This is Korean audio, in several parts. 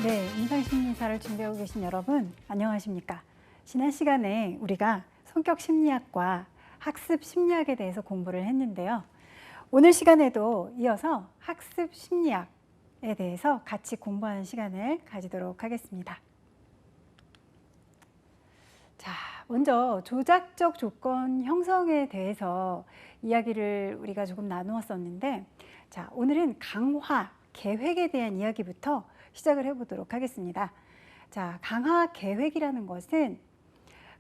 네, 임상심리사를 준비하고 계신 여러분, 안녕하십니까? 지난 시간에 우리가 성격심리학과 학습심리학에 대해서 공부를 했는데요. 오늘 시간에도 이어서 학습심리학에 대해서 같이 공부하는 시간을 가지도록 하겠습니다. 자, 먼저 조작적 조건 형성에 대해서 이야기를 우리가 조금 나누었었는데, 자, 오늘은 강화, 계획에 대한 이야기부터 시작을 해보도록 하겠습니다. 자, 강화 계획이라는 것은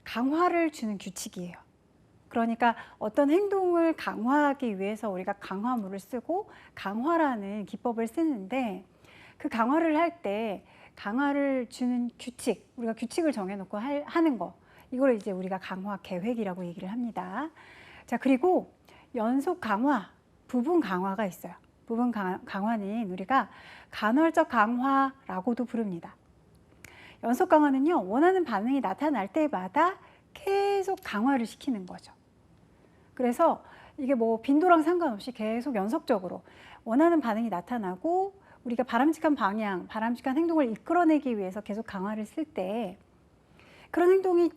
강화를 주는 규칙이에요. 그러니까 어떤 행동을 강화하기 위해서 우리가 강화물을 쓰고 강화라는 기법을 쓰는데, 그 강화를 할 때 강화를 주는 규칙, 우리가 규칙을 정해놓고 하는 거, 이걸 이제 우리가 강화 계획이라고 얘기를 합니다. 자, 그리고 연속 강화, 부분 강화가 있어요. 부분 강화는 우리가 간헐적 강화라고도 부릅니다. 연속 강화는요, 원하는 반응이 나타날 때마다 계속 강화를 시키는 거죠. 그래서 이게 뭐 빈도랑 상관없이 계속 연속적으로 원하는 반응이 나타나고 우리가 바람직한 방향, 바람직한 행동을 이끌어내기 위해서 계속 강화를 쓸 때 그런 행동이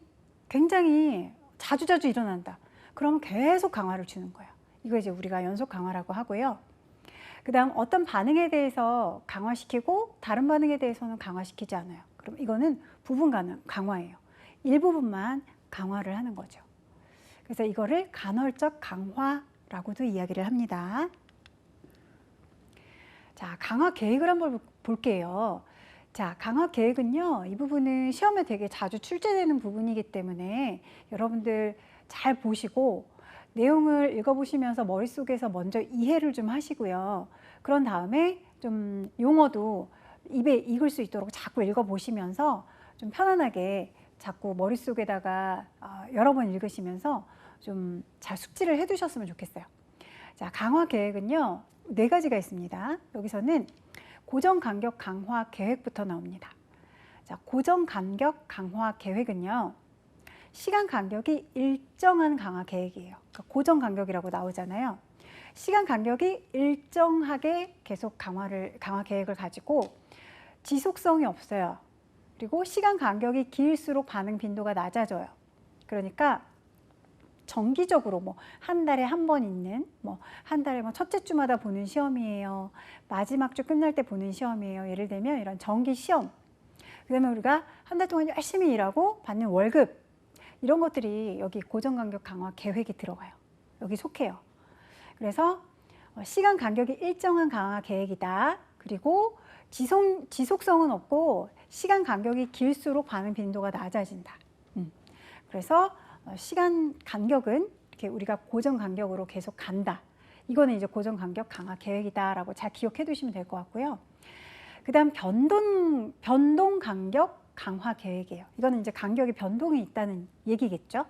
굉장히 자주자주 일어난다. 그러면 계속 강화를 주는 거예요. 이거 이제 우리가 연속 강화라고 하고요. 그 다음 어떤 반응에 대해서 강화시키고 다른 반응에 대해서는 강화시키지 않아요. 그럼 이거는 부분 강화예요. 일부분만 강화를 하는 거죠. 그래서 이거를 간헐적 강화라고도 이야기를 합니다. 자, 강화 계획을 한번 볼게요. 자, 강화 계획은요, 이 부분은 시험에 되게 자주 출제되는 부분이기 때문에 여러분들 잘 보시고 내용을 읽어보시면서 머릿속에서 먼저 이해를 좀 하시고요. 그런 다음에 좀 용어도 입에 익을 수 있도록 자꾸 읽어보시면서 좀 편안하게 자꾸 머릿속에다가 여러 번 읽으시면서 좀 잘 숙지를 해두셨으면 좋겠어요. 자, 강화 계획은요, 4가지가 있습니다. 여기서는 고정 간격 강화 계획부터 나옵니다. 자, 고정 간격 강화 계획은요, 시간 간격이 일정한 강화 계획이에요. 그러니까 고정 간격이라고 나오잖아요. 시간 간격이 일정하게 계속 강화 계획을 가지고 지속성이 없어요. 그리고 시간 간격이 길수록 반응 빈도가 낮아져요. 그러니까 정기적으로 뭐 한 달에 한 번 있는, 뭐 한 달에 뭐 첫째 주마다 보는 시험이에요. 마지막 주 끝날 때 보는 시험이에요. 예를 들면 이런 정기 시험. 그다음에 우리가 한 달 동안 열심히 일하고 받는 월급, 이런 것들이 여기 고정 간격 강화 계획에 들어가요. 여기 속해요. 그래서 시간 간격이 일정한 강화 계획이다. 그리고 지속성은 없고 시간 간격이 길수록 반응 빈도가 낮아진다. 그래서 시간 간격은 이렇게 우리가 고정 간격으로 계속 간다. 이거는 이제 고정 간격 강화 계획이다라고 잘 기억해 두시면 될 것 같고요. 그 다음 변동 간격 강화 계획이에요. 이거는 이제 간격이 변동이 있다는 얘기겠죠.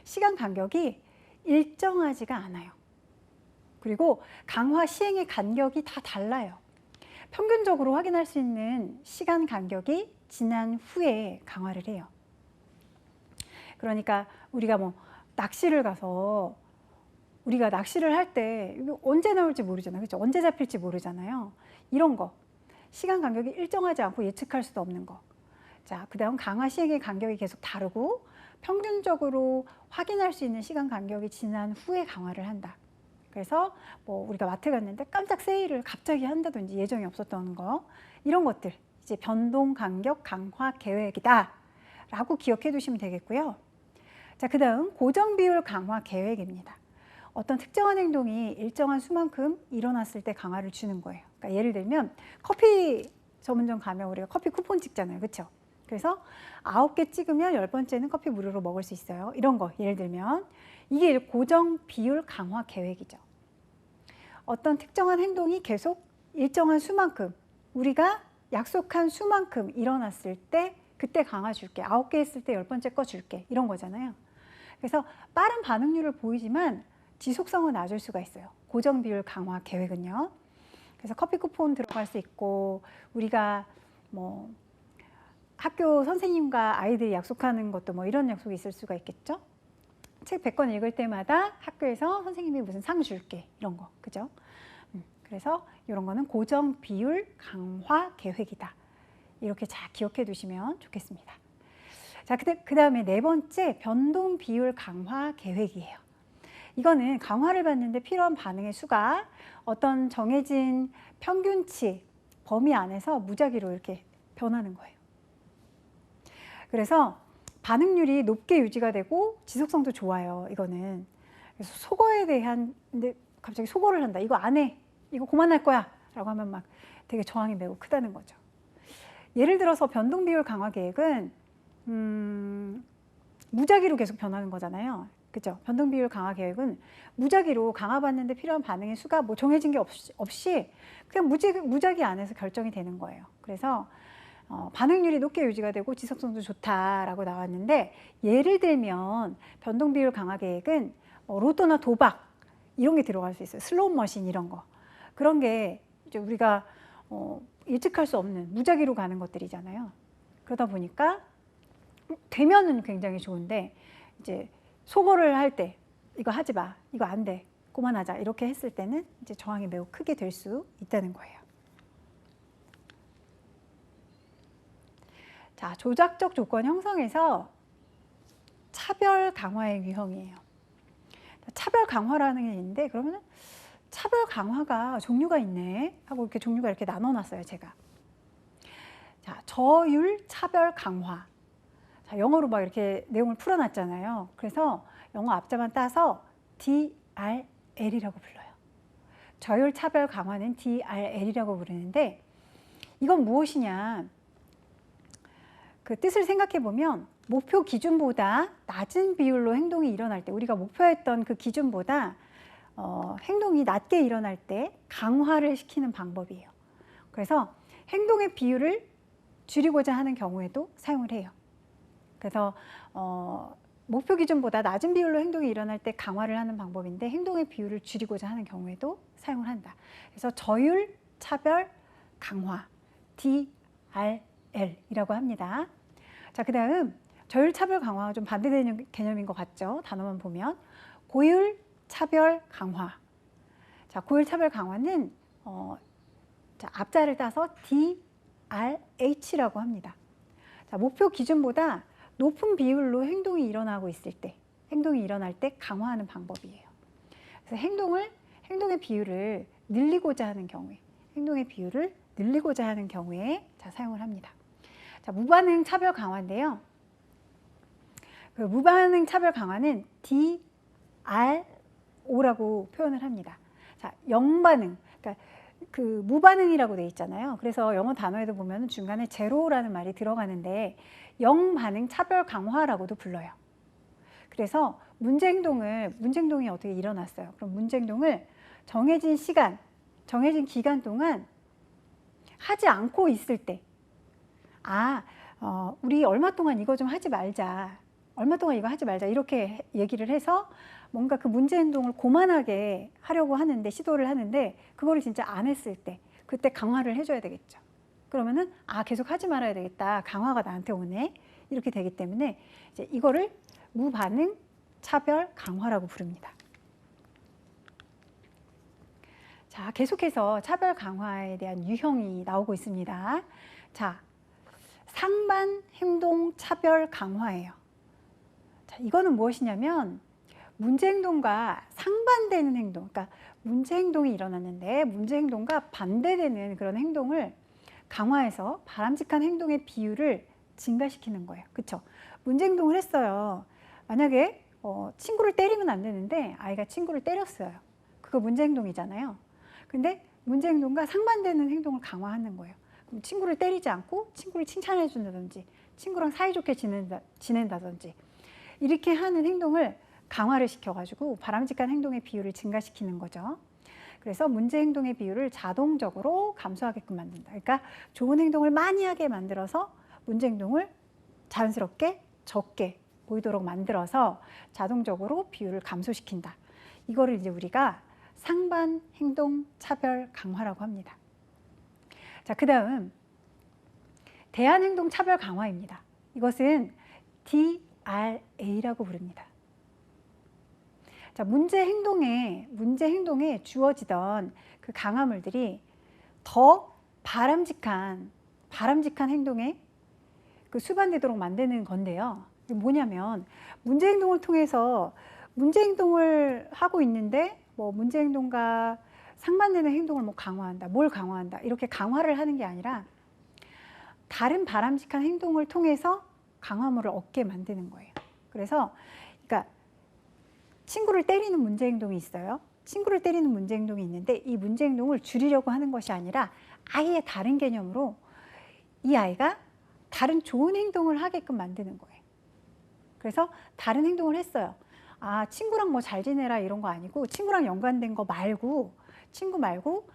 시간 간격이 일정하지가 않아요. 그리고 강화 시행의 간격이 다 달라요. 평균적으로 확인할 수 있는 시간 간격이 지난 후에 강화를 해요. 그러니까 우리가 뭐 낚시를 가서 우리가 낚시를 할 때 언제 나올지 모르잖아요. 그렇죠? 언제 잡힐지 모르잖아요. 이런 거. 시간 간격이 일정하지 않고 예측할 수도 없는 거. 자, 그 다음 강화 시행의 간격이 계속 다르고 평균적으로 확인할 수 있는 시간 간격이 지난 후에 강화를 한다. 그래서 뭐 우리가 마트 갔는데 깜짝 세일을 갑자기 한다든지 예정이 없었던 거, 이런 것들 이제 변동 간격 강화 계획이다 라고 기억해 두시면 되겠고요. 자, 그 다음 고정 비율 강화 계획입니다. 어떤 특정한 행동이 일정한 수만큼 일어났을 때 강화를 주는 거예요. 그러니까 예를 들면 커피 전문점 가면 우리가 커피 쿠폰 찍잖아요. 그렇죠? 그래서 9개 찍으면 10번째는 커피 무료로 먹을 수 있어요. 이런 거 예를 들면 이게 고정 비율 강화 계획이죠. 어떤 특정한 행동이 계속 일정한 수만큼, 우리가 약속한 수만큼 일어났을 때 그때 강화 줄게. 9개 했을 때 10번째 거 줄게. 이런 거잖아요. 그래서 빠른 반응률을 보이지만 지속성은 낮을 수가 있어요. 고정 비율 강화 계획은요. 그래서 커피 쿠폰 들어갈 수 있고, 우리가 뭐 학교 선생님과 아이들이 약속하는 것도 뭐 이런 약속이 있을 수가 있겠죠. 책 100권 읽을 때마다 학교에서 선생님이 무슨 상 줄게, 이런 거. 그죠? 그래서 이런 거는 고정 비율 강화 계획이다. 이렇게 잘 기억해 두시면 좋겠습니다. 자, 그 다음에 네 번째, 변동 비율 강화 계획이에요. 이거는 강화를 받는데 필요한 반응의 수가 어떤 정해진 평균치 범위 안에서 무작위로 이렇게 변하는 거예요. 그래서 반응률이 높게 유지가 되고 지속성도 좋아요. 이거는. 그래서 속어에 대한, 근데 갑자기 속어를 한다. 이거 안 해. 이거 그만할 거야. 라고 하면 막 되게 저항이 매우 크다는 거죠. 예를 들어서 변동 비율 강화 계획은 무작위로 계속 변하는 거잖아요. 그죠? 변동 비율 강화 계획은 무작위로 강화받는데 필요한 반응의 수가 뭐 정해진 게 없이 그냥 무작위 안에서 결정이 되는 거예요. 그래서 반응률이 높게 유지가 되고 지속성도 좋다라고 나왔는데, 예를 들면 변동 비율 강화 계획은 로또나 도박 이런 게 들어갈 수 있어요. 슬롯 머신 이런 거. 그런 게 이제 우리가 예측할 수 없는 무작위로 가는 것들이잖아요. 그러다 보니까 되면은 굉장히 좋은데, 이제 소거를 할 때 이거 하지 마, 이거 안 돼, 그만하자 이렇게 했을 때는 이제 저항이 매우 크게 될 수 있다는 거예요. 자, 조작적 조건 형성에서 차별 강화의 유형이에요. 차별 강화라는 게 있는데, 그러면 차별 강화가 종류가 있네 하고 이렇게 종류가 이렇게 나눠놨어요, 제가. 자, 저율 차별 강화. 자, 영어로 막 이렇게 내용을 풀어놨잖아요. 그래서 영어 앞자만 따서 DRL이라고 불러요. 저율 차별 강화는 DRL이라고 부르는데, 이건 무엇이냐? 그 뜻을 생각해 보면 목표 기준보다 낮은 비율로 행동이 일어날 때, 우리가 목표했던 그 기준보다 행동이 낮게 일어날 때 강화를 시키는 방법이에요. 그래서 행동의 비율을 줄이고자 하는 경우에도 사용을 해요. 그래서 목표 기준보다 낮은 비율로 행동이 일어날 때 강화를 하는 방법인데, 행동의 비율을 줄이고자 하는 경우에도 사용을 한다. 그래서 저율 차별 강화, DRL이라고 합니다. 자, 그 다음 저율 차별 강화가 좀 반대되는 개념인 것 같죠? 단어만 보면. 고율 차별 강화. 자, 고율 차별 강화는 자, 앞자를 따서 DRH라고 합니다. 자, 목표 기준보다 높은 비율로 행동이 일어나고 있을 때, 행동이 일어날 때 강화하는 방법이에요. 그래서 행동의 비율을 늘리고자 하는 경우에, 행동의 비율을 늘리고자 하는 경우에 자, 사용을 합니다. 자, 무반응 차별 강화인데요. 그 무반응 차별 강화는 DRO라고 표현을 합니다. 자, 영반응, 그러니까 그 무반응이라고 돼 있잖아요. 그래서 영어 단어에도 보면 중간에 제로라는 말이 들어가는데, 영반응 차별 강화라고도 불러요. 그래서 문제행동이 어떻게 일어났어요. 그럼 문제행동을 정해진 시간, 정해진 기간 동안 하지 않고 있을 때, 우리 얼마 동안 이거 좀 하지 말자, 얼마 동안 이거 하지 말자 이렇게 얘기를 해서 뭔가 그 문제 행동을 고만하게 하려고 하는데, 시도를 하는데 그거를 진짜 안 했을 때, 그때 강화를 해줘야 되겠죠. 그러면은 계속 하지 말아야 되겠다, 강화가 나한테 오네, 이렇게 되기 때문에 이제 이거를 무반응 차별 강화라고 부릅니다. 자, 계속해서 차별 강화에 대한 유형이 나오고 있습니다. 자, 상반 행동 차별 강화예요. 자, 이거는 무엇이냐면 문제 행동과 상반되는 행동, 그러니까 문제 행동이 일어났는데 문제 행동과 반대되는 그런 행동을 강화해서 바람직한 행동의 비율을 증가시키는 거예요. 그렇죠? 문제 행동을 했어요. 만약에 친구를 때리면 안 되는데 아이가 친구를 때렸어요. 그거 문제 행동이잖아요. 근데 문제 행동과 상반되는 행동을 강화하는 거예요. 그럼 친구를 때리지 않고 친구를 칭찬해 준다든지, 친구랑 사이좋게 지낸다든지, 이렇게 하는 행동을 강화를 시켜가지고 바람직한 행동의 비율을 증가시키는 거죠. 그래서 문제 행동의 비율을 자동적으로 감소하게끔 만든다. 그러니까 좋은 행동을 많이 하게 만들어서 문제 행동을 자연스럽게 적게 보이도록 만들어서 자동적으로 비율을 감소시킨다. 이거를 이제 우리가 상반 행동 차별 강화라고 합니다. 자, 그 다음 대안 행동 차별 강화입니다. 이것은 DRA라고 부릅니다. 자, 문제 행동에 주어지던 그 강화물들이 더 바람직한 바람직한 행동에 그 수반되도록 만드는 건데요. 이게 뭐냐면 문제 행동을 통해서 문제 행동을 하고 있는데 뭐 문제 행동과 상반되는 행동을 뭐 강화한다, 뭘 강화한다 이렇게 강화를 하는 게 아니라 다른 바람직한 행동을 통해서 강화물을 얻게 만드는 거예요. 그래서 그러니까 친구를 때리는 문제 행동이 있어요. 친구를 때리는 문제 행동이 있는데 이 문제 행동을 줄이려고 하는 것이 아니라 아예 다른 개념으로 이 아이가 다른 좋은 행동을 하게끔 만드는 거예요. 그래서 다른 행동을 했어요. 아, 친구랑 뭐 잘 지내라 이런 거 아니고 친구랑 연관된 거 말고 친구 말고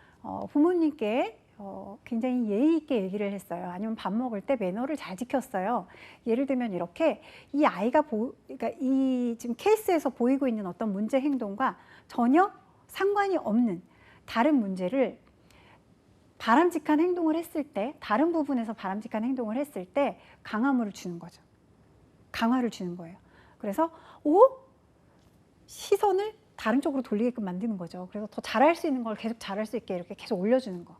부모님께 굉장히 예의 있게 얘기를 했어요. 아니면 밥 먹을 때 매너를 잘 지켰어요. 예를 들면 이렇게 이 아이가 그러니까 이 지금 케이스에서 보이고 있는 어떤 문제 행동과 전혀 상관이 없는 다른 문제를 바람직한 행동을 했을 때, 다른 부분에서 바람직한 행동을 했을 때 강화물을 주는 거죠. 강화를 주는 거예요. 그래서 시선을 다른 쪽으로 돌리게끔 만드는 거죠. 그래서 더 잘할 수 있는 걸 계속 잘할 수 있게 이렇게 계속 올려주는 거.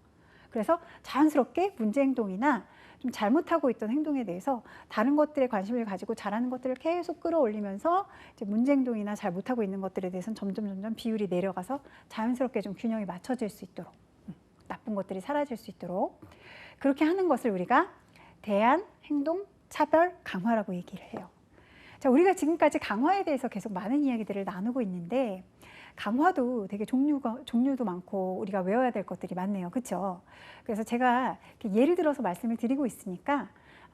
그래서 자연스럽게 문제 행동이나 좀 잘못하고 있던 행동에 대해서 다른 것들에 관심을 가지고 잘하는 것들을 계속 끌어올리면서 이제 문제 행동이나 잘 못하고 있는 것들에 대해서는 점점 비율이 내려가서 자연스럽게 좀 균형이 맞춰질 수 있도록, 나쁜 것들이 사라질 수 있도록 그렇게 하는 것을 우리가 대안, 행동, 차별, 강화라고 얘기를 해요. 자, 우리가 지금까지 강화에 대해서 계속 많은 이야기들을 나누고 있는데 강화도 되게 종류도 많고 우리가 외워야 될 것들이 많네요. 그렇죠? 그래서 제가 예를 들어서 말씀을 드리고 있으니까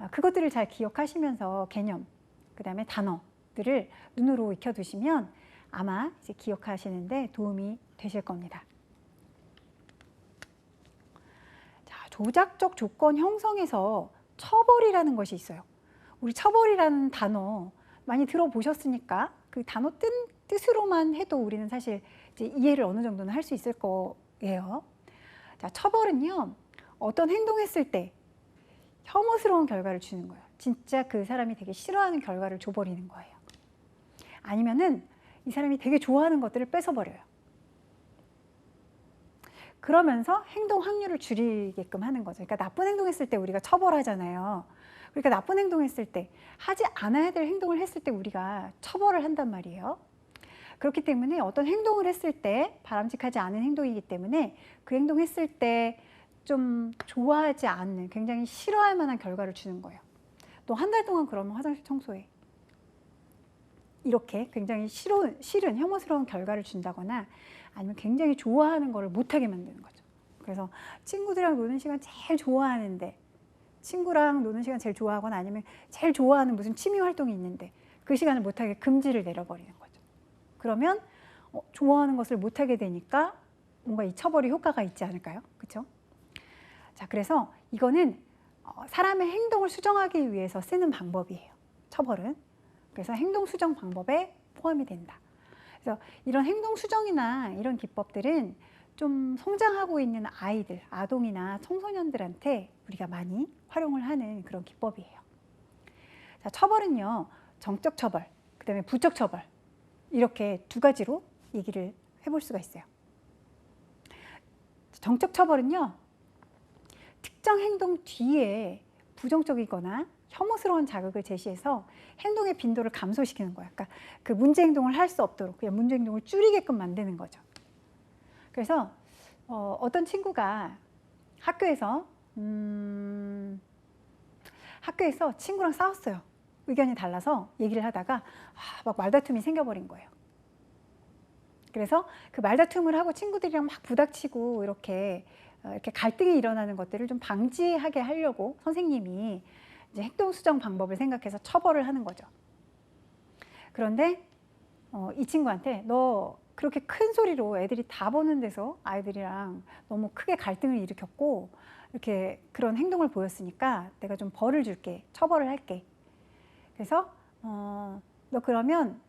그것들을 잘 기억하시면서 개념, 그 다음에 단어들을 눈으로 익혀두시면 아마 이제 기억하시는데 도움이 되실 겁니다. 자, 조작적 조건 형성에서 처벌이라는 것이 있어요. 우리 처벌이라는 단어 많이 들어보셨으니까 그 단어 뜻으로만 해도 우리는 사실 이제 이해를 어느 정도는 할 수 있을 거예요. 자, 처벌은요, 어떤 행동했을 때 혐오스러운 결과를 주는 거예요. 진짜 그 사람이 되게 싫어하는 결과를 줘버리는 거예요. 아니면은 이 사람이 되게 좋아하는 것들을 뺏어버려요. 그러면서 행동 확률을 줄이게끔 하는 거죠. 그러니까 나쁜 행동했을 때 우리가 처벌하잖아요. 그러니까 나쁜 행동했을 때, 하지 않아야 될 행동을 했을 때 우리가 처벌을 한단 말이에요. 그렇기 때문에 어떤 행동을 했을 때 바람직하지 않은 행동이기 때문에 그 행동했을 때 좀 좋아하지 않는, 굉장히 싫어할 만한 결과를 주는 거예요. 또 한 달 동안 그러면 화장실 청소해. 이렇게 굉장히 싫은 혐오스러운 결과를 준다거나 아니면 굉장히 좋아하는 거를 못하게 만드는 거죠. 그래서 친구들이랑 노는 시간 제일 좋아하는데, 친구랑 노는 시간 제일 좋아하거나 아니면 제일 좋아하는 무슨 취미 활동이 있는데 그 시간을 못하게 금지를 내려버리는 거죠. 그러면 좋아하는 것을 못하게 되니까 뭔가 이 처벌이 효과가 있지 않을까요? 그렇죠? 자, 그래서 이거는 사람의 행동을 수정하기 위해서 쓰는 방법이에요. 처벌은. 그래서 행동 수정 방법에 포함이 된다. 그래서 이런 행동 수정이나 이런 기법들은 좀 성장하고 있는 아이들, 아동이나 청소년들한테 우리가 많이 활용을 하는 그런 기법이에요. 자, 처벌은요, 정적 처벌, 그 다음에 부적 처벌, 이렇게 두 가지로 얘기를 해볼 수가 있어요. 정적 처벌은요, 특정 행동 뒤에 부정적이거나 혐오스러운 자극을 제시해서 행동의 빈도를 감소시키는 거야. 그러니까 그 문제 행동을 할 수 없도록 그냥 문제 행동을 줄이게끔 만드는 거죠. 그래서 어떤 친구가 학교에서 친구랑 싸웠어요. 의견이 달라서 얘기를 하다가 막 말다툼이 생겨버린 거예요. 그래서 그 말다툼을 하고 친구들이랑 막 부닥치고 이렇게 갈등이 일어나는 것들을 좀 방지하게 하려고 선생님이 이제 행동 수정 방법을 생각해서 처벌을 하는 거죠. 그런데 이 친구한테 너 그렇게 큰 소리로 애들이 다 보는 데서 아이들이랑 너무 크게 갈등을 일으켰고 이렇게 그런 행동을 보였으니까 내가 좀 벌을 줄게, 처벌을 할게. 그래서 너 그러면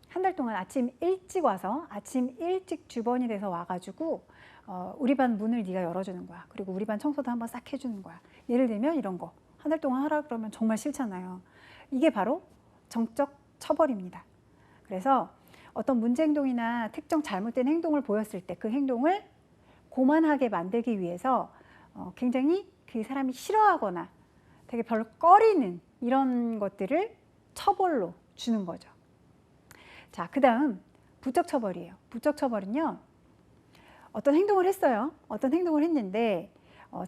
한 달 동안 아침 일찍 와서 아침 일찍 주번이 돼서 와가지고 우리 반 문을 네가 열어주는 거야. 그리고 우리 반 청소도 한번 싹 해주는 거야. 예를 들면 이런 거 한 달 동안 하라 그러면 정말 싫잖아요. 이게 바로 정적 처벌입니다. 그래서 어떤 문제 행동이나 특정 잘못된 행동을 보였을 때 그 행동을 고만하게 만들기 위해서 굉장히 그 사람이 싫어하거나 되게 별로 꺼리는 이런 것들을 처벌로 주는 거죠. 자, 그 다음 부적 처벌이에요. 부적 처벌은요, 어떤 행동을 했어요. 어떤 행동을 했는데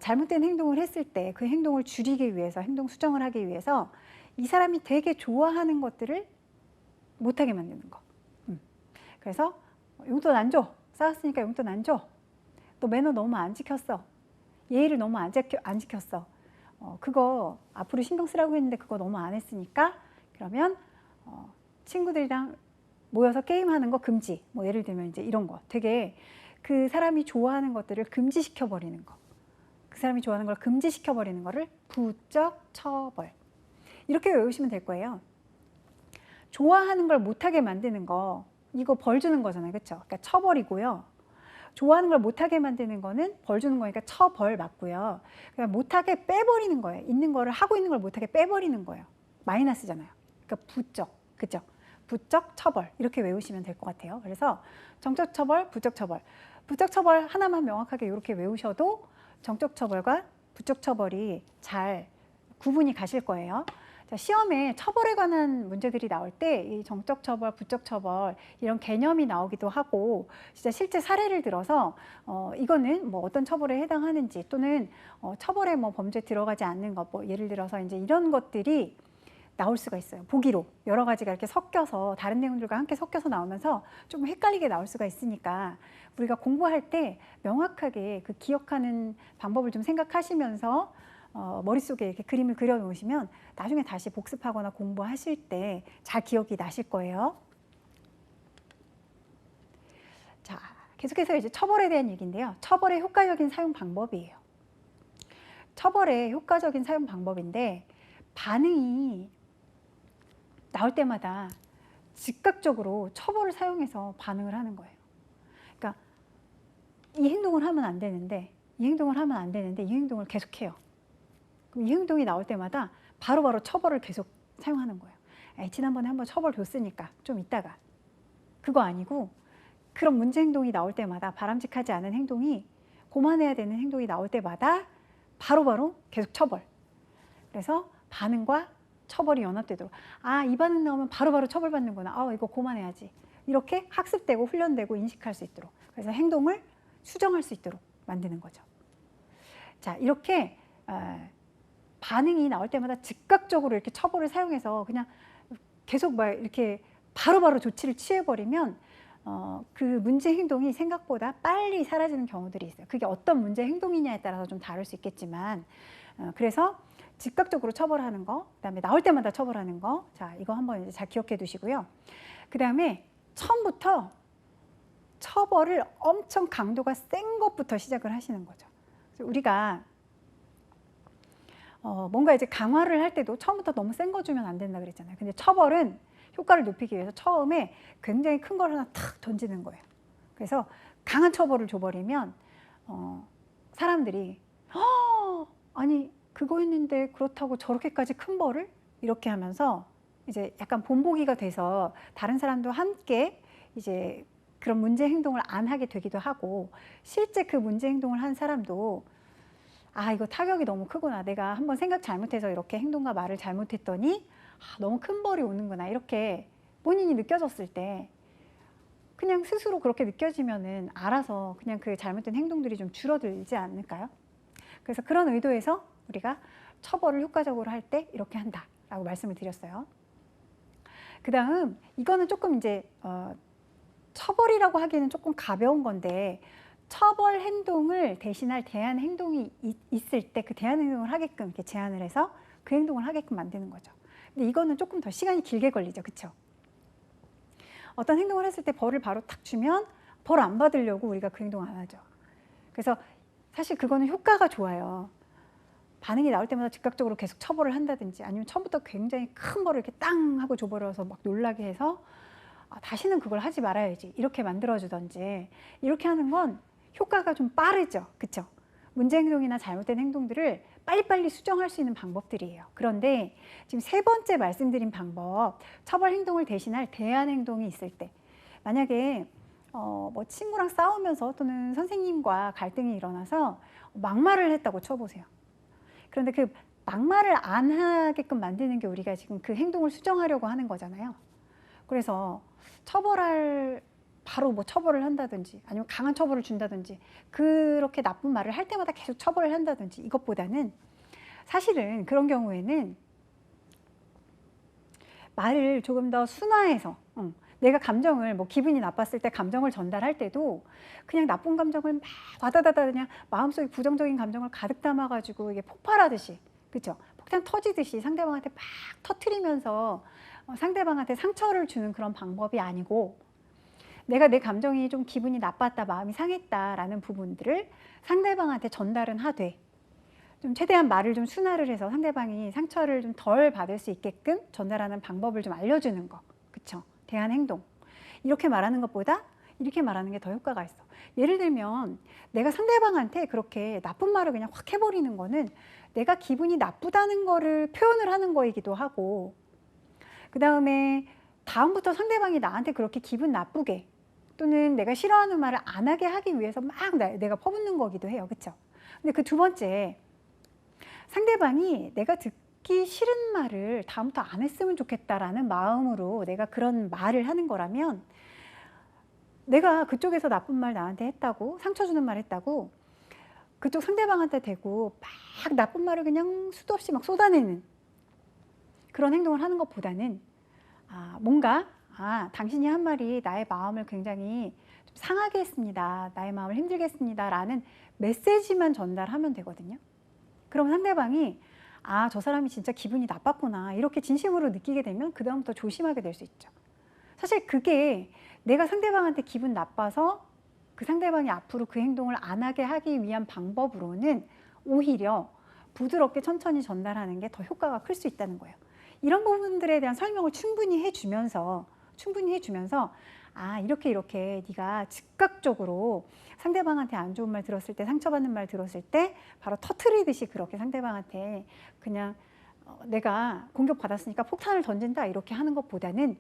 잘못된 행동을 했을 때 그 행동을 줄이기 위해서, 행동 수정을 하기 위해서 이 사람이 되게 좋아하는 것들을 못하게 만드는 거. 그래서 용돈 안 줘. 싸웠으니까 용돈 안 줘. 너 매너 너무 안 지켰어. 예의를 너무 안 지켰어. 그거 앞으로 신경 쓰라고 했는데 그거 너무 안 했으니까 그러면 친구들이랑 모여서 게임하는 거 금지. 뭐 예를 들면 이제 이런 거. 되게 그 사람이 좋아하는 것들을 금지시켜 버리는 거. 그 사람이 좋아하는 걸 금지시켜 버리는 거를 부적 처벌. 이렇게 외우시면 될 거예요. 좋아하는 걸 못하게 만드는 거, 이거 벌 주는 거잖아요. 그렇죠? 그러니까 처벌이고요. 좋아하는 걸 못하게 만드는 거는 벌 주는 거니까 처벌 맞고요. 그냥 못하게 빼버리는 거예요. 있는 거를 하고 있는 걸 못하게 빼버리는 거예요. 마이너스잖아요. 그러니까 부적, 그죠? 부적 처벌 이렇게 외우시면 될 것 같아요. 그래서 정적 처벌, 부적 처벌. 부적 처벌 하나만 명확하게 이렇게 외우셔도 정적 처벌과 부적 처벌이 잘 구분이 가실 거예요. 자, 시험에 처벌에 관한 문제들이 나올 때 이 정적 처벌, 부적 처벌 이런 개념이 나오기도 하고 진짜 실제 사례를 들어서 이거는 뭐 어떤 처벌에 해당하는지 또는 처벌에 뭐 범죄에 들어가지 않는 것, 뭐 예를 들어서 이제 이런 것들이 나올 수가 있어요. 보기로 여러 가지가 이렇게 섞여서 다른 내용들과 함께 섞여서 나오면서 좀 헷갈리게 나올 수가 있으니까 우리가 공부할 때 명확하게 그 기억하는 방법을 좀 생각하시면서 머릿속에 이렇게 그림을 그려 놓으시면 나중에 다시 복습하거나 공부하실 때 잘 기억이 나실 거예요. 자, 계속해서 이제 처벌에 대한 얘기인데요. 처벌의 효과적인 사용 방법이에요. 처벌의 효과적인 사용 방법인데 반응이 나올 때마다 즉각적으로 처벌을 사용해서 반응을 하는 거예요. 그러니까 이 행동을 하면 안 되는데 이 행동을 하면 안 되는데 이 행동을 계속해요. 이 행동이 나올 때마다 바로바로 처벌을 계속 사용하는 거예요. 에이, 지난번에 한번 처벌 줬으니까 좀 이따가. 그거 아니고 그런 문제 행동이 나올 때마다 바람직하지 않은 행동이 고만해야 되는 행동이 나올 때마다 바로바로 계속 처벌. 그래서 반응과 처벌이 연합되도록 아, 이 반응 나오면 바로바로 처벌받는구나. 아, 이거 고만해야지. 이렇게 학습되고 훈련되고 인식할 수 있도록 그래서 행동을 수정할 수 있도록 만드는 거죠. 자, 이렇게 반응이 나올 때마다 즉각적으로 이렇게 처벌을 사용해서 그냥 계속 막 이렇게 바로바로 조치를 취해버리면 그 문제 행동이 생각보다 빨리 사라지는 경우들이 있어요. 그게 어떤 문제 행동이냐에 따라서 좀 다를 수 있겠지만 그래서 즉각적으로 처벌하는 거, 그다음에 나올 때마다 처벌하는 거, 자 이거 한번 이제 잘 기억해 두시고요. 그다음에 처음부터 처벌을 엄청 강도가 센 것부터 시작을 하시는 거죠. 그래서 우리가 뭔가 이제 강화를 할 때도 처음부터 너무 센 거 주면 안 된다 그랬잖아요. 근데 처벌은 효과를 높이기 위해서 처음에 굉장히 큰 걸 하나 탁 던지는 거예요. 그래서 강한 처벌을 줘버리면 사람들이 아니 그거 했는데 그렇다고 저렇게까지 큰 벌을? 이렇게 하면서 이제 약간 본보기가 돼서 다른 사람도 함께 이제 그런 문제 행동을 안 하게 되기도 하고 실제 그 문제 행동을 한 사람도 아, 이거 타격이 너무 크구나. 내가 한번 생각 잘못해서 이렇게 행동과 말을 잘못했더니 너무 큰 벌이 오는구나. 이렇게 본인이 느껴졌을 때 그냥 스스로 그렇게 느껴지면은 알아서 그냥 그 잘못된 행동들이 좀 줄어들지 않을까요? 그래서 그런 의도에서 우리가 처벌을 효과적으로 할 때 이렇게 한다라고 말씀을 드렸어요. 그 다음 이거는 조금 이제 처벌이라고 하기에는 조금 가벼운 건데 처벌 행동을 대신할 대안 행동이 있을 때 그 대안 행동을 하게끔 이렇게 제안을 해서 그 행동을 하게끔 만드는 거죠. 근데 이거는 조금 더 시간이 길게 걸리죠. 그렇죠? 어떤 행동을 했을 때 벌을 바로 탁 주면 벌 안 받으려고 우리가 그 행동 안 하죠. 그래서 사실 그거는 효과가 좋아요. 반응이 나올 때마다 즉각적으로 계속 처벌을 한다든지 아니면 처음부터 굉장히 큰 벌을 이렇게 땅 하고 줘버려서 막 놀라게 해서 다시는 그걸 하지 말아야지 이렇게 만들어주던지 이렇게 하는 건 효과가 좀 빠르죠. 그렇죠? 문제 행동이나 잘못된 행동들을 빨리빨리 수정할 수 있는 방법들이에요. 그런데 지금 세 번째 말씀드린 방법, 처벌 행동을 대신할 대안 행동이 있을 때 만약에 뭐 친구랑 싸우면서 또는 선생님과 갈등이 일어나서 막말을 했다고 쳐보세요. 그런데 그 막말을 안 하게끔 만드는 게 우리가 지금 그 행동을 수정하려고 하는 거잖아요. 그래서 바로 뭐 처벌을 한다든지 아니면 강한 처벌을 준다든지 그렇게 나쁜 말을 할 때마다 계속 처벌을 한다든지 이것보다는 사실은 그런 경우에는 말을 조금 더 순화해서 내가 감정을 뭐 기분이 나빴을 때 감정을 전달할 때도 그냥 나쁜 감정을 막 와다다다 그냥 마음속에 부정적인 감정을 가득 담아가지고 이게 폭발하듯이 그죠? 폭탄 터지듯이 상대방한테 막 터트리면서 상대방한테 상처를 주는 그런 방법이 아니고 내가 내 감정이 좀 기분이 나빴다, 마음이 상했다라는 부분들을 상대방한테 전달은 하되 좀 최대한 말을 좀 순화를 해서 상대방이 상처를 좀 덜 받을 수 있게끔 전달하는 방법을 좀 알려주는 거, 그쵸? 대한 행동. 이렇게 말하는 것보다 이렇게 말하는 게 더 효과가 있어. 예를 들면 내가 상대방한테 그렇게 나쁜 말을 그냥 확 해버리는 거는 내가 기분이 나쁘다는 거를 표현을 하는 거이기도 하고 그 다음에 다음부터 상대방이 나한테 그렇게 기분 나쁘게 또는 내가 싫어하는 말을 안 하게 하기 위해서 막 내가 퍼붓는 거기도 해요. 그쵸? 근데 그 두 번째, 상대방이 내가 듣기 싫은 말을 다음부터 안 했으면 좋겠다라는 마음으로 내가 그런 말을 하는 거라면 내가 그쪽에서 나쁜 말 나한테 했다고 상처 주는 말 했다고 그쪽 상대방한테 대고 막 나쁜 말을 그냥 수도 없이 막 쏟아내는 그런 행동을 하는 것보다는 뭔가 당신이 한 말이 나의 마음을 굉장히 좀 상하게 했습니다. 나의 마음을 힘들게 했습니다. 라는 메시지만 전달하면 되거든요. 그럼 상대방이 저 사람이 진짜 기분이 나빴구나 이렇게 진심으로 느끼게 되면 그 다음부터 조심하게 될 수 있죠. 사실 그게 내가 상대방한테 기분 나빠서 그 상대방이 앞으로 그 행동을 안 하게 하기 위한 방법으로는 오히려 부드럽게 천천히 전달하는 게 더 효과가 클 수 있다는 거예요. 이런 부분들에 대한 설명을 충분히 해주면서 이렇게 네가 즉각적으로 상대방한테 안 좋은 말 들었을 때 상처받는 말 들었을 때 바로 터트리듯이 그렇게 상대방한테 그냥 내가 공격받았으니까 폭탄을 던진다 이렇게 하는 것보다는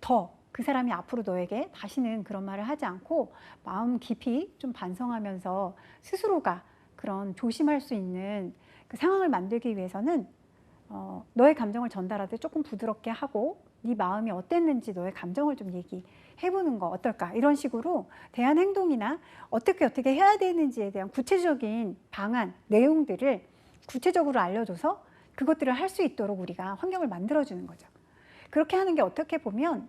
더 그 사람이 앞으로 너에게 다시는 그런 말을 하지 않고 마음 깊이 좀 반성하면서 스스로가 그런 조심할 수 있는 그 상황을 만들기 위해서는 너의 감정을 전달할 때 조금 부드럽게 하고 네 마음이 어땠는지 너의 감정을 좀 얘기해보는 거 어떨까 이런 식으로 대한 행동이나 어떻게 해야 되는지에 대한 구체적인 방안, 내용들을 구체적으로 알려줘서 그것들을 할 수 있도록 우리가 환경을 만들어주는 거죠. 그렇게 하는 게 어떻게 보면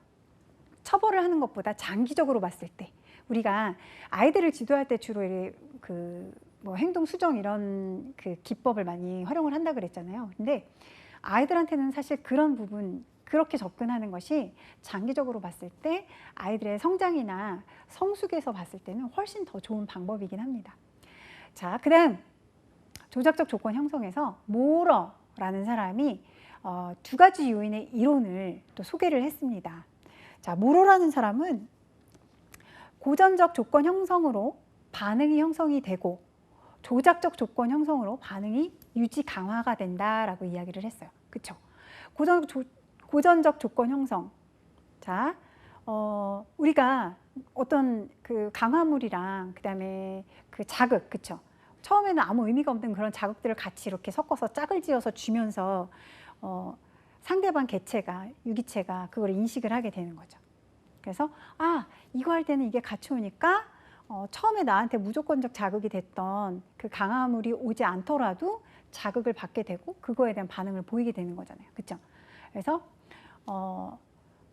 처벌을 하는 것보다 장기적으로 봤을 때 우리가 아이들을 지도할 때 주로 뭐 행동 수정 이런 그 기법을 많이 활용을 한다 그랬잖아요. 근데 아이들한테는 사실 그런 부분 그렇게 접근하는 것이 장기적으로 봤을 때 아이들의 성장이나 성숙에서 봤을 때는 훨씬 더 좋은 방법이긴 합니다. 자, 그다음 조작적 조건 형성에서 모러라는 사람이 두 가지 요인의 이론을 또 소개를 했습니다. 자, 모러라는 사람은 고전적 조건 형성으로 반응이 형성이 되고 조작적 조건 형성으로 반응이 유지 강화가 된다라고 이야기를 했어요. 그쵸? 고전적 조건 형성. 자, 우리가 어떤 그 강화물이랑 그다음에 그 자극, 그쵸? 처음에는 아무 의미가 없는 그런 자극들을 같이 이렇게 섞어서 짝을 지어서 주면서 상대방 개체가, 유기체가 그걸 인식을 하게 되는 거죠. 그래서 이거 할 때는 이게 같이 오니까 처음에 나한테 무조건적 자극이 됐던 그 강화물이 오지 않더라도 자극을 받게 되고 그거에 대한 반응을 보이게 되는 거잖아요. 그렇죠? 그래서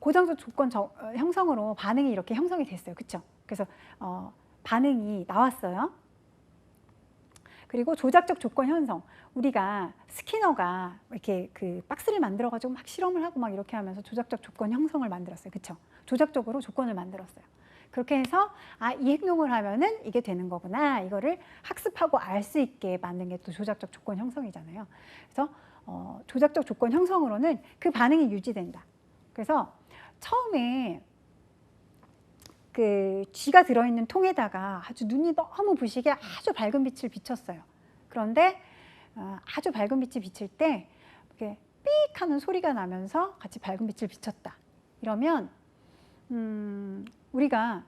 고정적 조건 형성으로 반응이 이렇게 형성이 됐어요. 그렇죠? 그래서 반응이 나왔어요. 그리고 조작적 조건 형성, 우리가 스키너가 이렇게 그 박스를 만들어 가지고 막 실험을 하고 막 이렇게 하면서 조작적 조건 형성을 만들었어요. 그렇죠? 조작적으로 조건을 만들었어요. 그렇게 해서 이 행동을 하면은 이게 되는 거구나, 이거를 학습하고 알 수 있게 만든 게 또 조작적 조건 형성이잖아요. 그래서 조작적 조건 형성으로는 그 반응이 유지된다. 그래서 처음에 그 쥐가 들어있는 통에다가 아주 눈이 너무 부시게 아주 밝은 빛을 비췄어요. 그런데 아주 밝은 빛이 비칠 때 이렇게 삑 하는 소리가 나면서 같이 밝은 빛을 비췄다. 이러면 우리가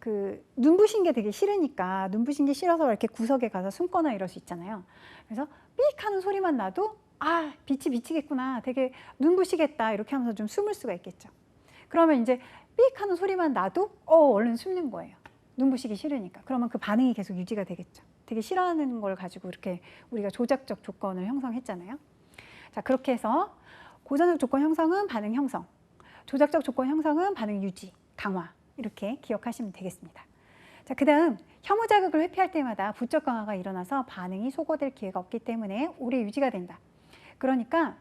그 눈부신 게 되게 싫으니까 눈부신 게 싫어서 이렇게 구석에 가서 숨거나 이럴 수 있잖아요. 그래서 삑 하는 소리만 나도 아, 빛이 비치겠구나. 되게 눈부시겠다. 이렇게 하면서 좀 숨을 수가 있겠죠. 그러면 이제 삑 하는 소리만 나도 얼른 숨는 거예요. 눈부시기 싫으니까. 그러면 그 반응이 계속 유지가 되겠죠. 되게 싫어하는 걸 가지고 이렇게 우리가 조작적 조건을 형성했잖아요. 자, 그렇게 해서 고전적 조건 형성은 반응 형성, 조작적 조건 형성은 반응 유지, 강화 이렇게 기억하시면 되겠습니다. 자, 그 다음 혐오 자극을 회피할 때마다 부적 강화가 일어나서 반응이 소거될 기회가 없기 때문에 오래 유지가 된다. 그러니까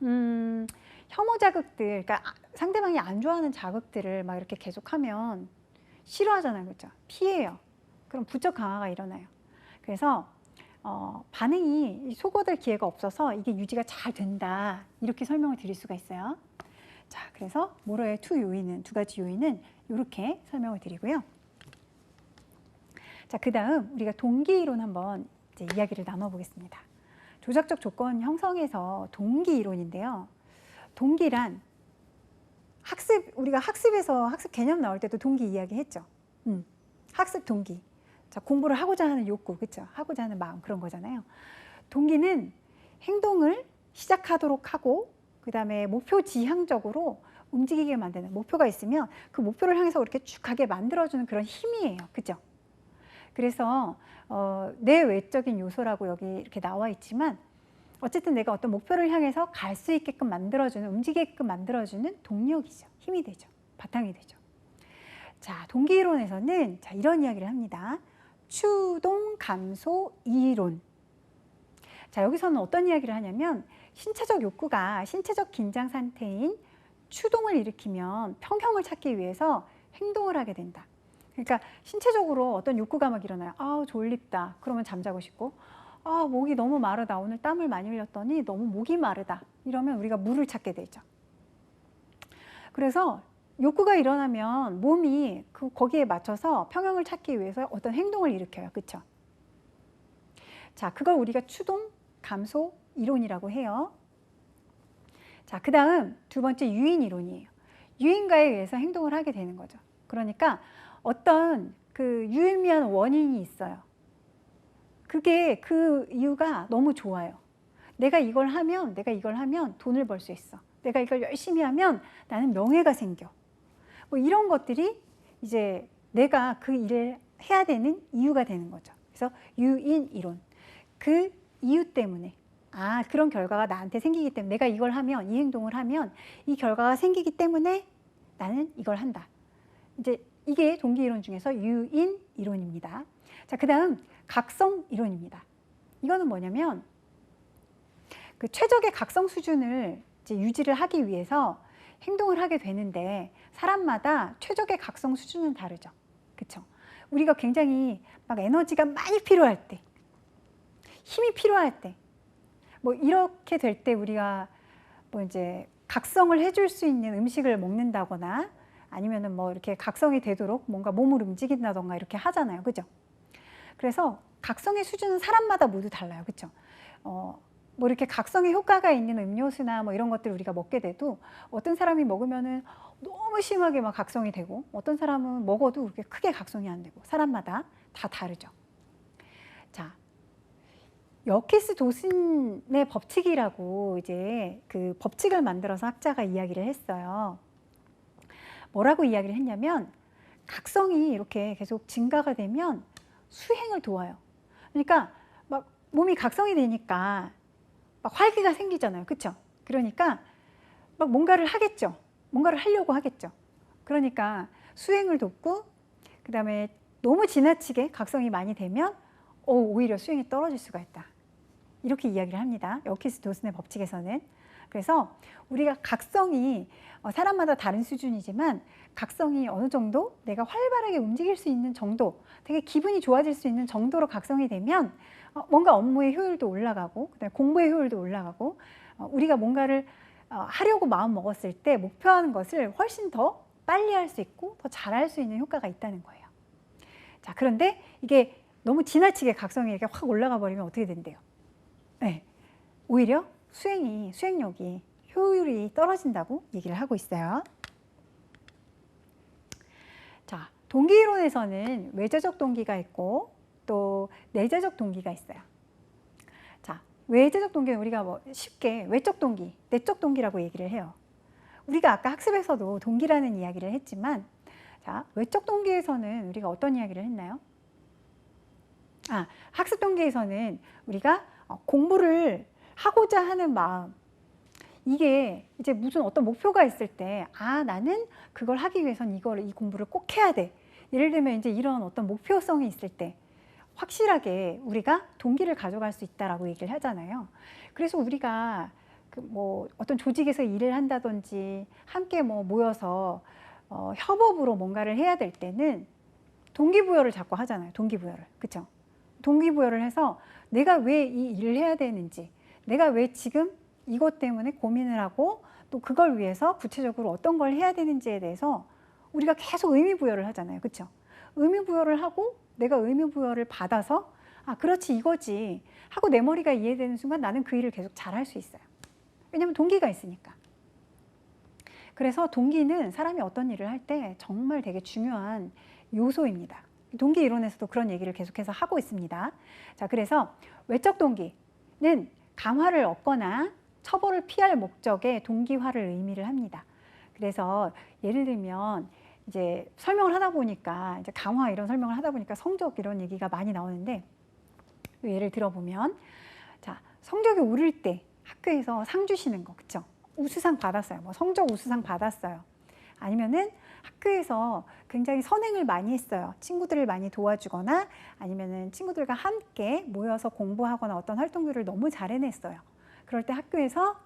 혐오 자극들, 그러니까 상대방이 안 좋아하는 자극들을 막 이렇게 계속하면 싫어하잖아요, 그렇죠? 피해요. 그럼 부적 강화가 일어나요. 그래서 반응이 소거될 기회가 없어서 이게 유지가 잘 된다. 이렇게 설명을 드릴 수가 있어요. 자, 그래서 모러의 두 가지 요인은 이렇게 설명을 드리고요. 자, 그 다음 우리가 동기 이론 한번 이제 이야기를 나눠보겠습니다. 조작적 조건 형성에서 동기 이론인데요. 동기란 우리가 학습에서 학습 개념 나올 때도 동기 이야기 했죠. 학습 동기. 자, 공부를 하고자 하는 욕구, 그렇죠? 하고자 하는 마음 그런 거잖아요. 동기는 행동을 시작하도록 하고 그 다음에 목표 지향적으로 움직이게 만드는 목표가 있으면 그 목표를 향해서 이렇게 쭉 가게 만들어주는 그런 힘이에요. 그렇죠? 그래서 내외적인 요소라고 여기 이렇게 나와 있지만 어쨌든 내가 어떤 목표를 향해서 갈 수 있게끔 만들어주는, 움직이게끔 만들어주는 동력이죠. 힘이 되죠. 바탕이 되죠. 자, 동기 이론에서는 자, 이런 이야기를 합니다. 추동 감소 이론. 자, 여기서는 어떤 이야기를 하냐면 신체적 욕구가 신체적 긴장 상태인 추동을 일으키면 평형을 찾기 위해서 행동을 하게 된다. 그러니까 신체적으로 어떤 욕구가 막 일어나요. 아, 졸립다. 그러면 잠자고 싶고, 아, 목이 너무 마르다. 오늘 땀을 많이 흘렸더니 너무 목이 마르다. 이러면 우리가 물을 찾게 되죠. 그래서 욕구가 일어나면 몸이 거기에 맞춰서 평형을 찾기 위해서 어떤 행동을 일으켜요. 그렇죠? 자, 그걸 우리가 추동 감소 이론이라고 해요. 자, 그 다음 두 번째 유인 이론이에요. 유인가에 의해서 행동을 하게 되는 거죠. 그러니까 어떤 그 유의미한 원인이 있어요. 그게 그 이유가 너무 좋아요. 내가 이걸 하면 돈을 벌 수 있어. 내가 이걸 열심히 하면 나는 명예가 생겨. 뭐 이런 것들이 이제 내가 그 일을 해야 되는 이유가 되는 거죠. 그래서 유인 이론. 그 이유 때문에 그런 결과가 나한테 생기기 때문에 내가 이걸 하면 이 행동을 하면 이 결과가 생기기 때문에 나는 이걸 한다. 이제 이게 동기 이론 중에서 유인 이론입니다. 자, 그다음 각성 이론입니다. 이거는 뭐냐면 그 최적의 각성 수준을 이제 유지를 하기 위해서 행동을 하게 되는데 사람마다 최적의 각성 수준은 다르죠. 그렇죠? 우리가 굉장히 막 에너지가 많이 필요할 때, 힘이 필요할 때, 뭐 이렇게 될 때 우리가 뭐 이제 각성을 해줄 수 있는 음식을 먹는다거나 아니면은 뭐 이렇게 각성이 되도록 뭔가 몸을 움직인다던가 이렇게 하잖아요. 그죠? 그래서 각성의 수준은 사람마다 모두 달라요. 그죠? 뭐 이렇게 각성의 효과가 있는 음료수나 뭐 이런 것들 우리가 먹게 돼도 어떤 사람이 먹으면은 너무 심하게 막 각성이 되고 어떤 사람은 먹어도 그렇게 크게 각성이 안 되고 사람마다 다 다르죠. 자, 여키스 도슨의 법칙이라고 이제 그 법칙을 만들어서 학자가 이야기를 했어요. 뭐라고 이야기를 했냐면 각성이 이렇게 계속 증가가 되면 수행을 도와요. 그러니까 막 몸이 각성이 되니까 막 활기가 생기잖아요. 그렇죠? 그러니까 막 뭔가를 하겠죠. 뭔가를 하려고 하겠죠. 그러니까 수행을 돕고 그다음에 너무 지나치게 각성이 많이 되면 오히려 수행이 떨어질 수가 있다. 이렇게 이야기를 합니다. 여키스 도슨의 법칙에서는. 그래서 우리가 각성이 사람마다 다른 수준이지만 각성이 어느 정도 내가 활발하게 움직일 수 있는 정도, 되게 기분이 좋아질 수 있는 정도로 각성이 되면 뭔가 업무의 효율도 올라가고 그다음에 공부의 효율도 올라가고 우리가 뭔가를 하려고 마음 먹었을 때 목표하는 것을 훨씬 더 빨리 할 수 있고 더 잘할 수 있는 효과가 있다는 거예요. 자, 그런데 이게 너무 지나치게 각성이 이렇게 확 올라가 버리면 어떻게 된대요? 네, 오히려 수행력이 효율이 떨어진다고 얘기를 하고 있어요. 자, 동기 이론에서는 외재적 동기가 있고 또 내재적 동기가 있어요. 자, 외재적 동기는 우리가 뭐 쉽게 외적 동기, 내적 동기라고 얘기를 해요. 우리가 아까 학습에서도 동기라는 이야기를 했지만, 자, 외적 동기에서는 우리가 어떤 이야기를 했나요? 학습 동기에서는 우리가 공부를 하고자 하는 마음, 이게 이제 무슨 어떤 목표가 있을 때, 나는 그걸 하기 위해선 이 공부를 꼭 해야 돼. 예를 들면 이제 이런 어떤 목표성이 있을 때 확실하게 우리가 동기를 가져갈 수 있다라고 얘기를 하잖아요. 그래서 우리가 뭐 어떤 조직에서 일을 한다든지 함께 뭐 모여서 협업으로 뭔가를 해야 될 때는 동기부여를 자꾸 하잖아요. 동기부여를. 그쵸? 동기부여를 해서 내가 왜 이 일을 해야 되는지, 내가 왜 지금 이것 때문에 고민을 하고 또 그걸 위해서 구체적으로 어떤 걸 해야 되는지에 대해서 우리가 계속 의미부여를 하잖아요. 그쵸? 의미부여를 하고 내가 의미부여를 받아서 그렇지 이거지 하고 내 머리가 이해되는 순간 나는 그 일을 계속 잘할 수 있어요. 왜냐하면 동기가 있으니까. 그래서 동기는 사람이 어떤 일을 할 때 정말 되게 중요한 요소입니다. 동기 이론에서도 그런 얘기를 계속해서 하고 있습니다. 자, 그래서 외적 동기는 강화를 얻거나 처벌을 피할 목적의 동기화를 의미를 합니다. 그래서 예를 들면 이제 설명을 하다 보니까 이제 강화 이런 설명을 하다 보니까 성적 이런 얘기가 많이 나오는데, 예를 들어보면 자, 성적이 오를 때 학교에서 상 주시는 거, 그쵸? 우수상 받았어요. 뭐 성적 우수상 받았어요. 아니면은 학교에서 굉장히 선행을 많이 했어요. 친구들을 많이 도와주거나 아니면은 친구들과 함께 모여서 공부하거나 어떤 활동들을 너무 잘 해냈어요. 그럴 때 학교에서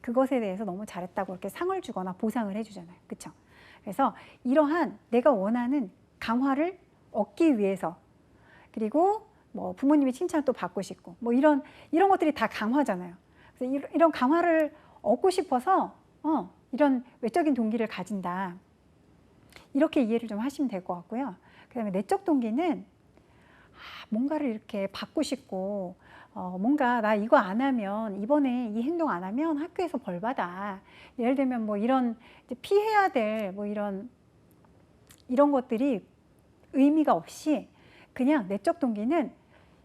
그것에 대해서 너무 잘했다고 이렇게 상을 주거나 보상을 해주잖아요. 그쵸? 그래서 이러한 내가 원하는 강화를 얻기 위해서, 그리고 뭐 부모님의 칭찬을 또 받고 싶고 뭐 이런 것들이 다 강화잖아요. 그래서 이런 강화를 얻고 싶어서 이런 외적인 동기를 가진다. 이렇게 이해를 좀 하시면 될 것 같고요. 그 다음에 내적 동기는 뭔가를 이렇게 받고 싶고 뭔가 나 이거 안 하면, 이번에 이 행동 안 하면 학교에서 벌 받아. 예를 들면 뭐 이런 피해야 될 뭐 이런 것들이 의미가 없이 그냥 내적 동기는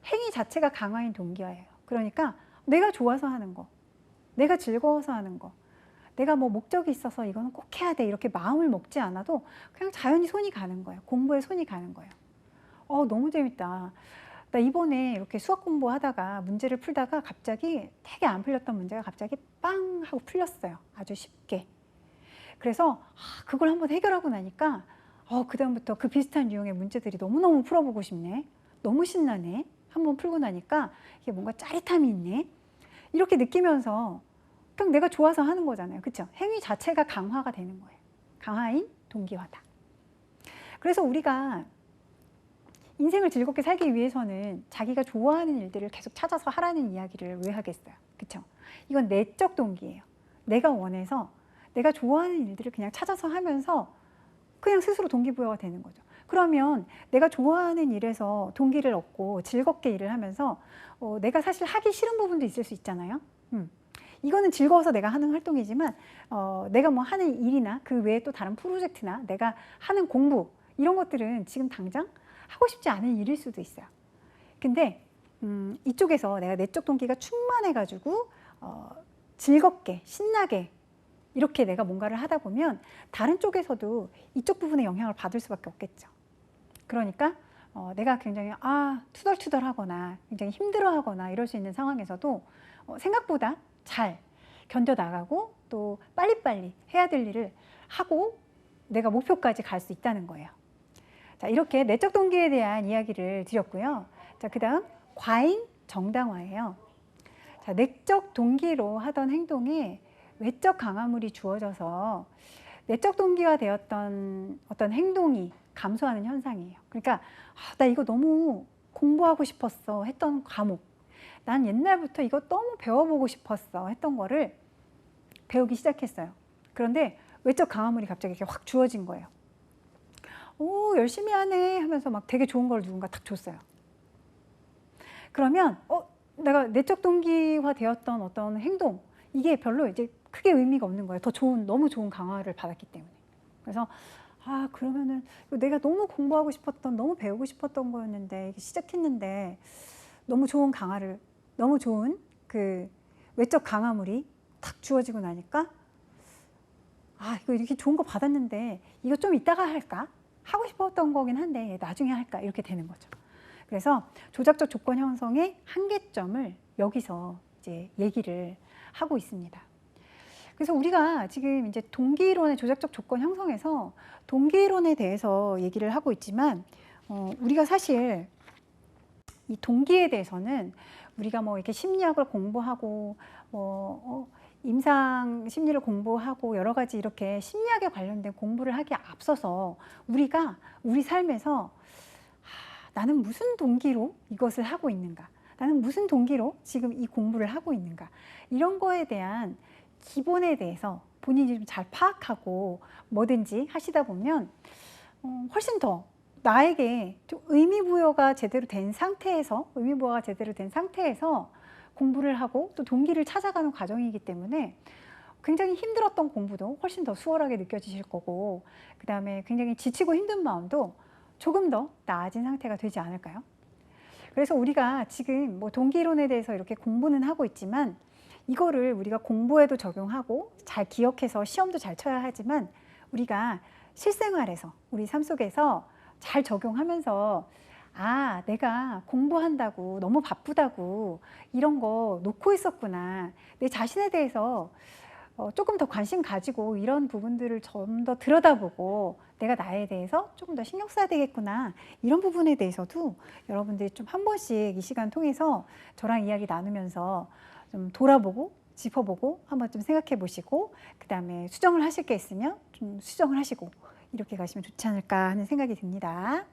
행위 자체가 강화인 동기화예요. 그러니까 내가 좋아서 하는 거, 내가 즐거워서 하는 거, 내가 뭐 목적이 있어서 이거는 꼭 해야 돼 이렇게 마음을 먹지 않아도 그냥 자연히 손이 가는 거예요. 공부에 손이 가는 거예요. 너무 재밌다. 나 이번에 이렇게 수학 공부하다가 문제를 풀다가 갑자기 되게 안 풀렸던 문제가 갑자기 빵 하고 풀렸어요. 아주 쉽게. 그래서 그걸 한번 해결하고 나니까 그다음부터 그 비슷한 유형의 문제들이 너무너무 풀어보고 싶네. 너무 신나네. 한번 풀고 나니까 이게 뭔가 짜릿함이 있네. 이렇게 느끼면서 그냥 내가 좋아서 하는 거잖아요. 그렇죠? 행위 자체가 강화가 되는 거예요. 강화인 동기화다. 그래서 우리가 인생을 즐겁게 살기 위해서는 자기가 좋아하는 일들을 계속 찾아서 하라는 이야기를 왜 하겠어요? 그렇죠? 이건 내적 동기예요. 내가 원해서 내가 좋아하는 일들을 그냥 찾아서 하면서 그냥 스스로 동기부여가 되는 거죠. 그러면 내가 좋아하는 일에서 동기를 얻고 즐겁게 일을 하면서 내가 사실 하기 싫은 부분도 있을 수 있잖아요. 이거는 즐거워서 내가 하는 활동이지만 내가 뭐 하는 일이나 그 외에 또 다른 프로젝트나 내가 하는 공부 이런 것들은 지금 당장 하고 싶지 않은 일일 수도 있어요. 근데 이쪽에서 내가 내적 동기가 충만해가지고 즐겁게 신나게 이렇게 내가 뭔가를 하다 보면 다른 쪽에서도 이쪽 부분에 영향을 받을 수밖에 없겠죠. 그러니까 내가 굉장히 투덜투덜하거나 굉장히 힘들어하거나 이럴 수 있는 상황에서도 생각보다 잘 견뎌나가고 또 빨리빨리 해야 될 일을 하고 내가 목표까지 갈 수 있다는 거예요. 자, 이렇게 내적 동기에 대한 이야기를 드렸고요. 자, 그 다음 과잉 정당화예요. 자, 내적 동기로 하던 행동에 외적 강화물이 주어져서 내적 동기화 되었던 어떤 행동이 감소하는 현상이에요. 그러니까 나 이거 너무 공부하고 싶었어 했던 과목, 난 옛날부터 이거 너무 배워보고 싶었어 했던 거를 배우기 시작했어요. 그런데 외적 강화물이 갑자기 이렇게 확 주어진 거예요. 오, 열심히 하네 하면서 막 되게 좋은 걸 누군가 탁 줬어요. 그러면 내가 내적 동기화 되었던 어떤 행동, 이게 별로 이제 크게 의미가 없는 거예요. 너무 좋은 강화를 받았기 때문에. 그래서 아, 그러면은 내가 너무 공부하고 싶었던, 너무 배우고 싶었던 거였는데, 시작했는데, 너무 좋은 강화를, 너무 좋은 그 외적 강화물이 탁 주어지고 나니까, 아, 이거 이렇게 좋은 거 받았는데, 이거 좀 이따가 할까? 하고 싶었던 거긴 한데, 나중에 할까? 이렇게 되는 거죠. 그래서 조작적 조건 형성의 한계점을 여기서 이제 얘기를 하고 있습니다. 그래서 우리가 지금 이제 동기이론의 조작적 조건 형성에서 동기이론에 대해서 얘기를 하고 있지만, 우리가 사실 이 동기에 대해서는 우리가 뭐 이렇게 심리학을 공부하고 임상 심리를 공부하고 여러 가지 이렇게 심리학에 관련된 공부를 하기에 앞서서 우리가 우리 삶에서 나는 무슨 동기로 이것을 하고 있는가? 나는 무슨 동기로 지금 이 공부를 하고 있는가? 이런 거에 대한 기본에 대해서 본인이 좀 잘 파악하고 뭐든지 하시다 보면 훨씬 더 나에게 좀 의미부여가 제대로 된 상태에서 공부를 하고 또 동기를 찾아가는 과정이기 때문에 굉장히 힘들었던 공부도 훨씬 더 수월하게 느껴지실 거고, 그 다음에 굉장히 지치고 힘든 마음도 조금 더 나아진 상태가 되지 않을까요? 그래서 우리가 지금 뭐 동기이론에 대해서 이렇게 공부는 하고 있지만, 이거를 우리가 공부에도 적용하고 잘 기억해서 시험도 잘 쳐야 하지만, 우리가 실생활에서 우리 삶 속에서 잘 적용하면서, 아, 내가 공부한다고 너무 바쁘다고 이런 거 놓고 있었구나, 내 자신에 대해서 조금 더 관심 가지고 이런 부분들을 좀 더 들여다보고 내가 나에 대해서 조금 더 신경 써야 되겠구나, 이런 부분에 대해서도 여러분들이 좀 한 번씩 이 시간 통해서 저랑 이야기 나누면서 좀 돌아보고 짚어보고 한번 좀 생각해 보시고, 그 다음에 수정을 하실 게 있으면 좀 수정을 하시고 이렇게 가시면 좋지 않을까 하는 생각이 듭니다.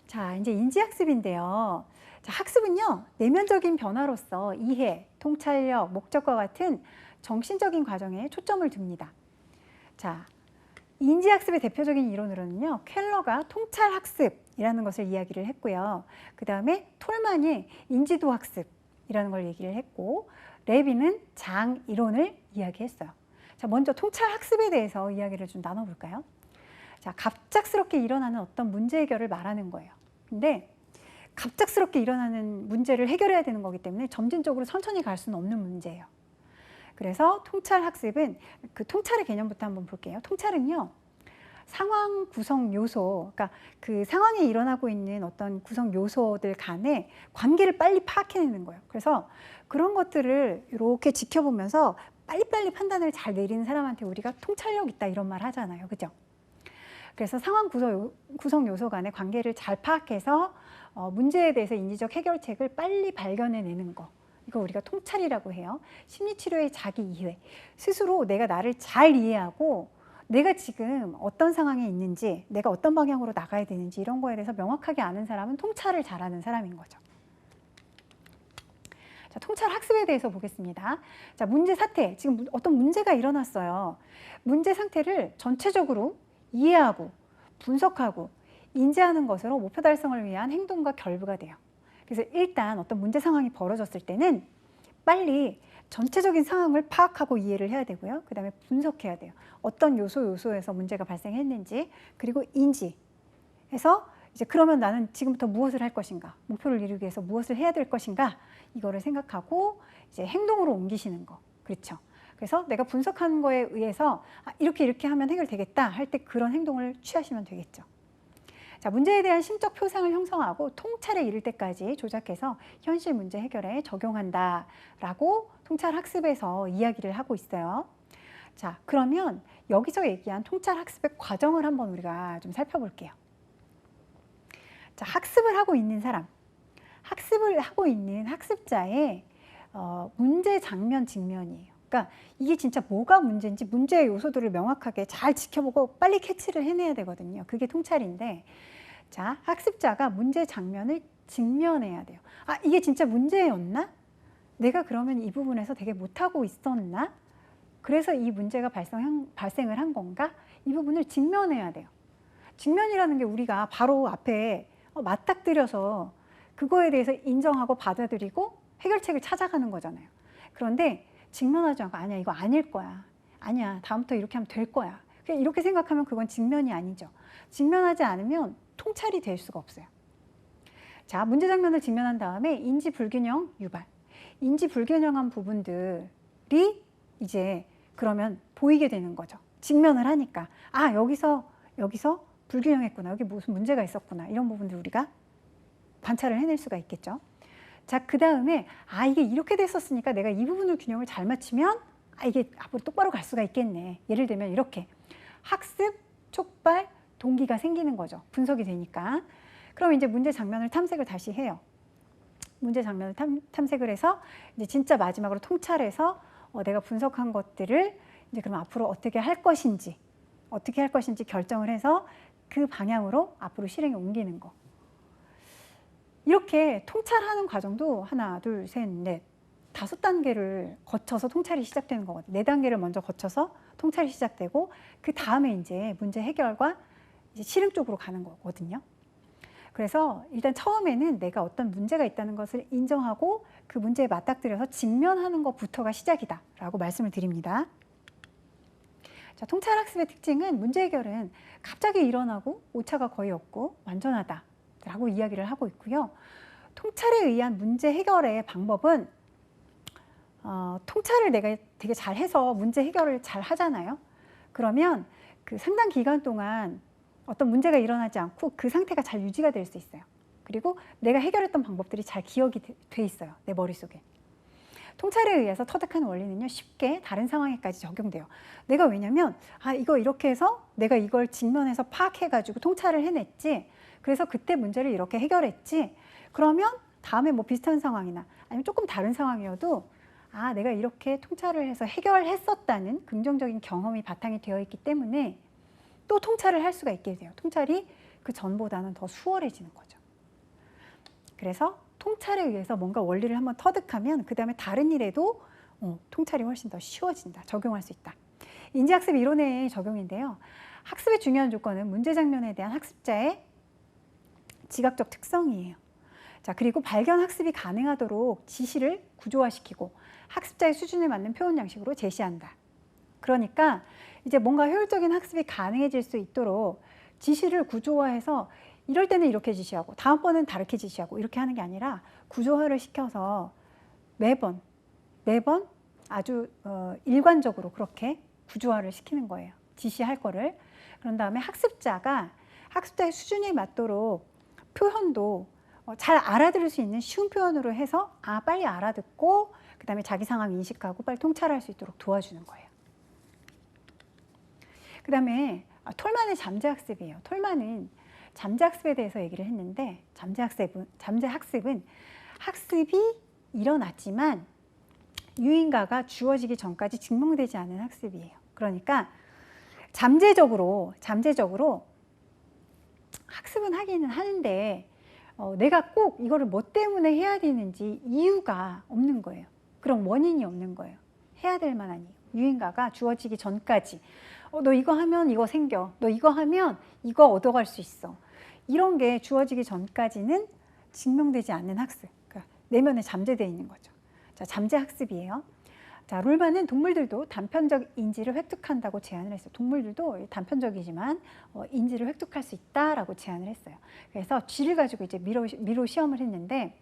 자, 이제 인지학습인데요. 자, 학습은요, 내면적인 변화로서 이해, 통찰력, 목적과 같은 정신적인 과정에 초점을 둡니다. 자, 인지학습의 대표적인 이론으로는요, 켈러가 통찰학습이라는 것을 이야기를 했고요. 그 다음에 톨만이 인지도학습이라는 걸 얘기를 했고, 레비는 장이론을 이야기했어요. 자, 먼저 통찰학습에 대해서 이야기를 좀 나눠볼까요? 자, 갑작스럽게 일어나는 어떤 문제 해결을 말하는 거예요. 근데 갑작스럽게 일어나는 문제를 해결해야 되는 거기 때문에 점진적으로 천천히 갈 수는 없는 문제예요. 그래서 통찰학습은 그 통찰의 개념부터 한번 볼게요. 통찰은요, 상황 구성 요소, 그러니까 그 상황에 일어나고 있는 어떤 구성 요소들 간의 관계를 빨리 파악해내는 거예요. 그래서 그런 것들을 이렇게 지켜보면서 빨리빨리 판단을 잘 내리는 사람한테 우리가 통찰력 있다 이런 말 하잖아요. 그죠? 그래서 상황 구성 요소 간의 관계를 잘 파악해서 문제에 대해서 인지적 해결책을 빨리 발견해내는 거, 이거 우리가 통찰이라고 해요. 심리치료의 자기 이해, 스스로 내가 나를 잘 이해하고 내가 지금 어떤 상황에 있는지, 내가 어떤 방향으로 나가야 되는지 이런 거에 대해서 명확하게 아는 사람은 통찰을 잘하는 사람인 거죠. 자, 통찰 학습에 대해서 보겠습니다. 자, 문제 사태, 지금 어떤 문제가 일어났어요. 문제 상태를 전체적으로 이해하고 분석하고 인지하는 것으로 목표 달성을 위한 행동과 결부가 돼요. 그래서 일단 어떤 문제 상황이 벌어졌을 때는 빨리 전체적인 상황을 파악하고 이해를 해야 되고요. 그 다음에 분석해야 돼요. 어떤 요소에서 문제가 발생했는지, 그리고 인지해서 이제 그러면 나는 지금부터 무엇을 할 것인가, 목표를 이루기 위해서 무엇을 해야 될 것인가, 이거를 생각하고 이제 행동으로 옮기시는 거. 그렇죠. 그래서 내가 분석한 거에 의해서 이렇게 하면 해결되겠다 할 때 그런 행동을 취하시면 되겠죠. 자, 문제에 대한 심적 표상을 형성하고 통찰에 이를 때까지 조작해서 현실 문제 해결에 적용한다라고 통찰 학습에서 이야기를 하고 있어요. 자, 그러면 여기서 얘기한 통찰 학습의 과정을 한번 우리가 좀 살펴볼게요. 자, 학습을 하고 있는 사람, 학습을 하고 있는 학습자의 문제 장면 직면이에요. 그러니까 이게 진짜 뭐가 문제인지 문제의 요소들을 명확하게 잘 지켜보고 빨리 캐치를 해내야 되거든요. 그게 통찰인데, 자, 학습자가 문제 장면을 직면해야 돼요. 아, 이게 진짜 문제였나? 내가 그러면 이 부분에서 되게 못하고 있었나? 그래서 이 문제가 발생을 한 건가? 이 부분을 직면해야 돼요. 직면이라는 게 우리가 바로 앞에 맞닥뜨려서 그거에 대해서 인정하고 받아들이고 해결책을 찾아가는 거잖아요. 그런데 직면하지 않고 아니야, 이거 아닐 거야, 아니야, 다음부터 이렇게 하면 될 거야. 그냥 이렇게 생각하면 그건 직면이 아니죠. 직면하지 않으면 통찰이 될 수가 없어요. 자, 문제 장면을 직면한 다음에 인지 불균형 유발. 인지 불균형한 부분들이 이제 그러면 보이게 되는 거죠. 직면을 하니까. 아, 여기서 불균형했구나. 여기 무슨 문제가 있었구나. 이런 부분들 우리가 관찰을 해낼 수가 있겠죠. 자, 그 다음에 아, 이게 이렇게 됐었으니까 내가 이 부분을 균형을 잘 맞추면 아, 이게 앞으로 똑바로 갈 수가 있겠네. 예를 들면 이렇게 학습, 촉발, 동기가 생기는 거죠. 분석이 되니까. 그럼 이제 문제 장면을 탐색을 다시 해요. 문제 장면을 탐색을 해서 이제 진짜 마지막으로 통찰해서 내가 분석한 것들을 이제 그럼 앞으로 어떻게 할 것인지 결정을 해서 그 방향으로 앞으로 실행에 옮기는 거. 이렇게 통찰하는 과정도 하나, 둘, 셋, 넷, 5단계를 거쳐서 통찰이 시작되는 거거든요. 4단계를 먼저 거쳐서 통찰이 시작되고 그 다음에 이제 문제 해결과 이제 실행 쪽으로 가는 거거든요. 그래서 일단 처음에는 내가 어떤 문제가 있다는 것을 인정하고 그 문제에 맞닥뜨려서 직면하는 것부터가 시작이다라고 말씀을 드립니다. 자, 통찰학습의 특징은 문제 해결은 갑자기 일어나고 오차가 거의 없고 완전하다라고 이야기를 하고 있고요. 통찰에 의한 문제 해결의 방법은 통찰을 내가 되게 잘해서 문제 해결을 잘 하잖아요. 그러면 그 상당 기간 동안 어떤 문제가 일어나지 않고 그 상태가 잘 유지가 될 수 있어요. 그리고 내가 해결했던 방법들이 잘 기억이 돼 있어요. 내 머릿속에. 통찰에 의해서 터득하는 원리는요, 쉽게 다른 상황에까지 적용돼요. 내가 왜냐면 아, 이거 이렇게 해서 내가 이걸 직면해서 파악해가지고 통찰을 해냈지. 그래서 그때 문제를 이렇게 해결했지. 그러면 다음에 뭐 비슷한 상황이나 아니면 조금 다른 상황이어도 아, 내가 이렇게 통찰을 해서 해결했었다는 긍정적인 경험이 바탕이 되어 있기 때문에 또 통찰을 할 수가 있게 돼요. 통찰이 그 전보다는 더 수월해지는 거죠. 그래서 통찰에 의해서 뭔가 원리를 한번 터득하면 그 다음에 다른 일에도 통찰이 훨씬 더 쉬워진다. 적용할 수 있다. 인지학습 이론의 적용인데요. 학습의 중요한 조건은 문제 장면에 대한 학습자의 지각적 특성이에요. 자, 그리고 발견 학습이 가능하도록 지시를 구조화시키고 학습자의 수준에 맞는 표현 양식으로 제시한다. 그러니까 이제 뭔가 효율적인 학습이 가능해질 수 있도록 지시를 구조화해서 이럴 때는 이렇게 지시하고 다음번은 다르게 지시하고 이렇게 하는 게 아니라 구조화를 시켜서 매번 아주 일관적으로 그렇게 구조화를 시키는 거예요. 지시할 거를. 그런 다음에 학습자의 수준에 맞도록 표현도 잘 알아들을 수 있는 쉬운 표현으로 해서 빨리 알아듣고 그 다음에 자기 상황 인식하고 빨리 통찰할 수 있도록 도와주는 거예요. 그 다음에 톨만의 잠재학습이에요. 톨만은 잠재학습에 대해서 얘기를 했는데 잠재학습은 학습이 일어났지만 유인가가 주어지기 전까지 증명되지 않은 학습이에요. 그러니까 잠재적으로 학습은 하기는 하는데 내가 꼭 이거를 뭐 때문에 해야 되는지 이유가 없는 거예요. 그런 원인이 없는 거예요. 해야 될 만한 이유. 유인가가 주어지기 전까지 너 이거 하면 이거 생겨. 너 이거 하면 이거 얻어갈 수 있어. 이런 게 주어지기 전까지는 증명되지 않는 학습. 그러니까 내면에 잠재되어 있는 거죠. 자, 잠재학습이에요. 자, 룰만은 동물들도 단편적 인지를 획득한다고 제안을 했어요. 동물들도 단편적이지만 인지를 획득할 수 있다라고 제안을 했어요. 그래서 쥐를 가지고 이제 미로 시험을 했는데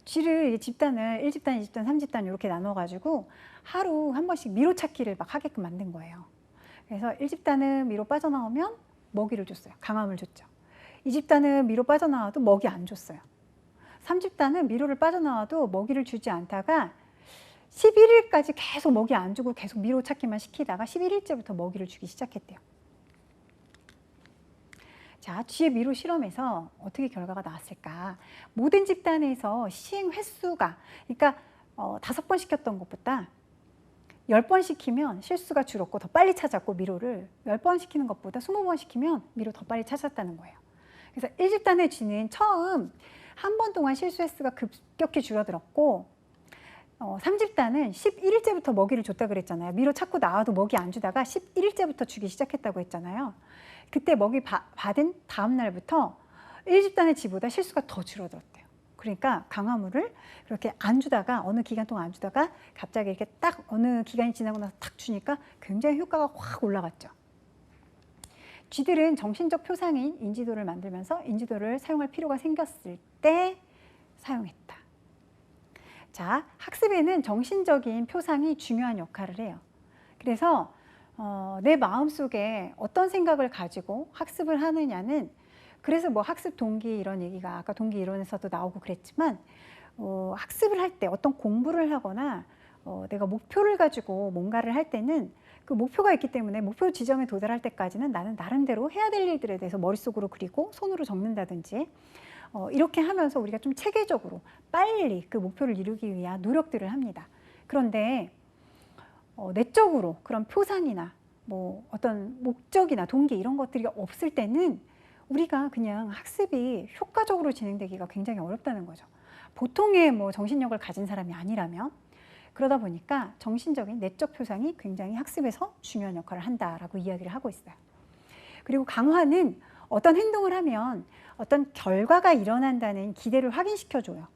쥐를 집단을 1집단, 2집단, 3집단 이렇게 나눠가지고 하루 한 번씩 미로 찾기를 막 하게끔 만든 거예요. 그래서 1집단은 미로 빠져나오면 먹이를 줬어요. 강함을 줬죠. 2집단은 미로 빠져나와도 먹이 안 줬어요. 3집단은 미로를 빠져나와도 먹이를 주지 않다가 11일까지 계속 먹이 안 주고 계속 미로 찾기만 시키다가 11일째부터 먹이를 주기 시작했대요. 자, 쥐의 미로 실험에서 어떻게 결과가 나왔을까? 모든 집단에서 시행 횟수가, 그러니까 5번 시켰던 것보다 10번 시키면 실수가 줄었고 더 빨리 찾았고 미로를 10번 시키는 것보다 20번 시키면 미로 더 빨리 찾았다는 거예요. 그래서 1집단의 쥐는 처음 한 번 동안 실수 횟수가 급격히 줄어들었고 3집단은 11일째부터 먹이를 줬다 그랬잖아요. 미로 찾고 나와도 먹이 안 주다가 11일째부터 주기 시작했다고 했잖아요. 그때 먹이 받은 다음 날부터 1집단의 쥐보다 실수가 더 줄어들었대요. 그러니까 강화물을 그렇게 안 주다가 어느 기간 동안 안 주다가 갑자기 이렇게 딱 어느 기간이 지나고 나서 탁 주니까 굉장히 효과가 확 올라갔죠. 쥐들은 정신적 표상인 인지도를 만들면서 인지도를 사용할 필요가 생겼을 때 사용했다. 자, 학습에는 정신적인 표상이 중요한 역할을 해요. 그래서 내 마음속에 어떤 생각을 가지고 학습을 하느냐는, 그래서 뭐 학습 동기 이런 얘기가 아까 동기 이론에서도 나오고 그랬지만, 학습을 할 때 어떤 공부를 하거나 내가 목표를 가지고 뭔가를 할 때는 그 목표가 있기 때문에 목표 지점에 도달할 때까지는 나는 나름대로 해야 될 일들에 대해서 머릿속으로 그리고 손으로 적는다든지 이렇게 하면서 우리가 좀 체계적으로 빨리 그 목표를 이루기 위한 노력들을 합니다. 그런데 내적으로 그런 표상이나 뭐 어떤 목적이나 동기 이런 것들이 없을 때는 우리가 그냥 학습이 효과적으로 진행되기가 굉장히 어렵다는 거죠. 보통의 뭐 정신력을 가진 사람이 아니라면. 그러다 보니까 정신적인 내적 표상이 굉장히 학습에서 중요한 역할을 한다라고 이야기를 하고 있어요. 그리고 강화는 어떤 행동을 하면 어떤 결과가 일어난다는 기대를 확인시켜줘요.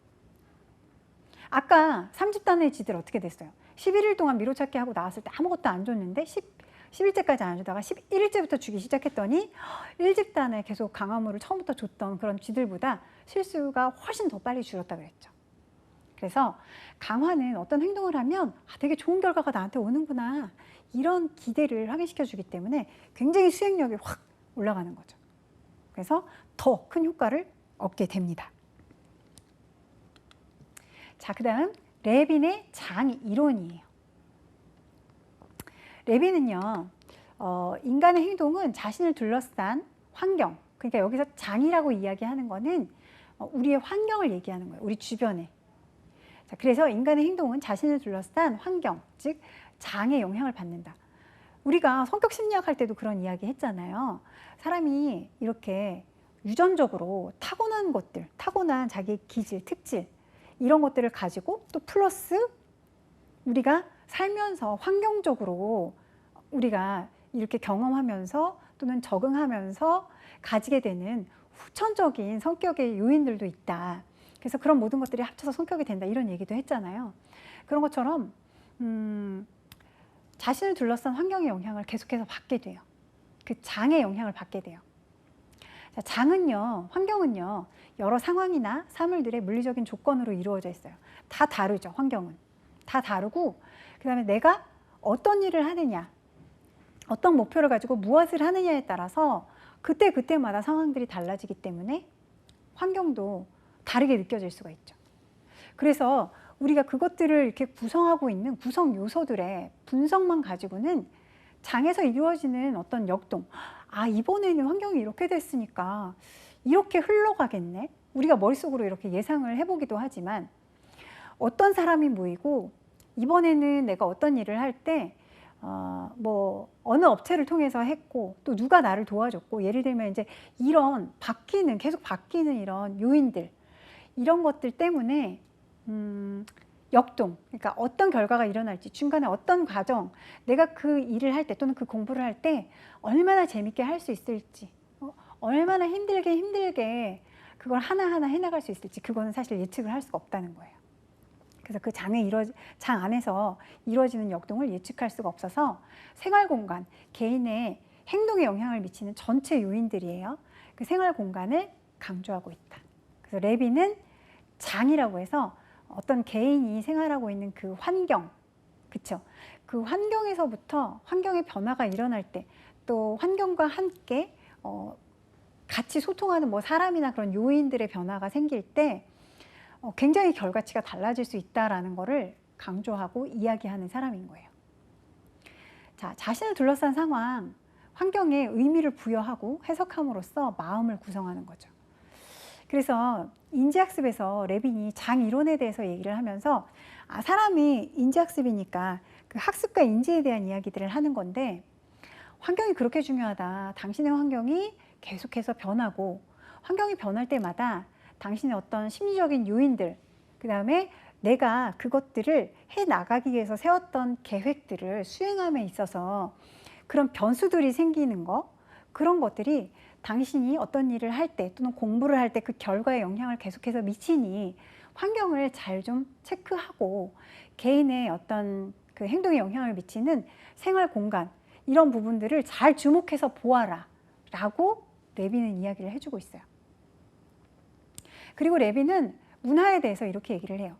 아까 3집단의 쥐들 어떻게 됐어요? 11일 동안 미로찾기 하고 나왔을 때 아무것도 안 줬는데 10일째까지 안 주다가 11일째부터 주기 시작했더니 1집단에 계속 강화물을 처음부터 줬던 그런 쥐들보다 실수가 훨씬 더 빨리 줄었다 그랬죠. 그래서 강화는 어떤 행동을 하면 되게 좋은 결과가 나한테 오는구나 이런 기대를 확인시켜 주기 때문에 굉장히 수행력이 확 올라가는 거죠. 그래서 더 큰 효과를 얻게 됩니다. 자, 그 다음 레빈의 장 이론이에요. 레빈은요, 인간의 행동은 자신을 둘러싼 환경, 그러니까 여기서 장이라고 이야기하는 거는 우리의 환경을 얘기하는 거예요. 우리 주변에. 자, 그래서 인간의 행동은 자신을 둘러싼 환경, 즉 장에 영향을 받는다. 우리가 성격 심리학 할 때도 그런 이야기 했잖아요. 사람이 이렇게 유전적으로 타고난 것들, 타고난 자기 기질, 특질 이런 것들을 가지고 또 플러스 우리가 살면서 환경적으로 우리가 이렇게 경험하면서 또는 적응하면서 가지게 되는 후천적인 성격의 요인들도 있다. 그래서 그런 모든 것들이 합쳐서 성격이 된다 이런 얘기도 했잖아요. 그런 것처럼 자신을 둘러싼 환경의 영향을 계속해서 받게 돼요. 그 장의 영향을 받게 돼요. 자, 장은요, 환경은요, 여러 상황이나 사물들의 물리적인 조건으로 이루어져 있어요. 다 다르죠, 환경은. 다 다르고, 그 다음에 내가 어떤 일을 하느냐, 어떤 목표를 가지고 무엇을 하느냐에 따라서 그때마다 상황들이 달라지기 때문에 환경도 다르게 느껴질 수가 있죠. 그래서 우리가 그것들을 이렇게 구성하고 있는 구성 요소들의 분석만 가지고는 장에서 이루어지는 어떤 역동, 이번에는 환경이 이렇게 됐으니까 이렇게 흘러가겠네. 우리가 머릿속으로 이렇게 예상을 해보기도 하지만 어떤 사람이 모이고 이번에는 내가 어떤 일을 할 때 뭐 어느 업체를 통해서 했고 또 누가 나를 도와줬고, 예를 들면 이제 이런 계속 바뀌는 이런 요인들, 이런 것들 때문에 역동, 그러니까 어떤 결과가 일어날지, 중간에 어떤 과정, 내가 그 일을 할 때 또는 그 공부를 할 때 얼마나 재밌게 할 수 있을지, 얼마나 힘들게 그걸 하나하나 해나갈 수 있을지, 그거는 사실 예측을 할 수가 없다는 거예요. 그래서 그 장 안에서 이루어지는 역동을 예측할 수가 없어서 생활 공간, 개인의 행동에 영향을 미치는 전체 요인들이에요. 그 생활 공간을 강조하고 있다. 그래서 레빈은 장이라고 해서 어떤 개인이 생활하고 있는 그 환경, 그쵸? 그 환경에서부터 환경의 변화가 일어날 때, 또 환경과 함께 같이 소통하는 뭐 사람이나 그런 요인들의 변화가 생길 때 굉장히 결과치가 달라질 수 있다라는 거를 강조하고 이야기하는 사람인 거예요. 자, 자신을 둘러싼 상황, 환경에 의미를 부여하고 해석함으로써 마음을 구성하는 거죠. 그래서 인지학습에서 레빈이 장 이론에 대해서 얘기를 하면서 사람이 인지학습이니까 그 학습과 인지에 대한 이야기들을 하는 건데, 환경이 그렇게 중요하다. 당신의 환경이 계속해서 변하고 환경이 변할 때마다 당신의 어떤 심리적인 요인들, 그 다음에 내가 그것들을 해나가기 위해서 세웠던 계획들을 수행함에 있어서 그런 변수들이 생기는 거, 그런 것들이 당신이 어떤 일을 할 때 또는 공부를 할 때 그 결과에 영향을 계속해서 미치니 환경을 잘 좀 체크하고 개인의 어떤 그 행동에 영향을 미치는 생활 공간 이런 부분들을 잘 주목해서 보아라 라고 레비는 이야기를 해주고 있어요. 그리고 레비는 문화에 대해서 이렇게 얘기를 해요.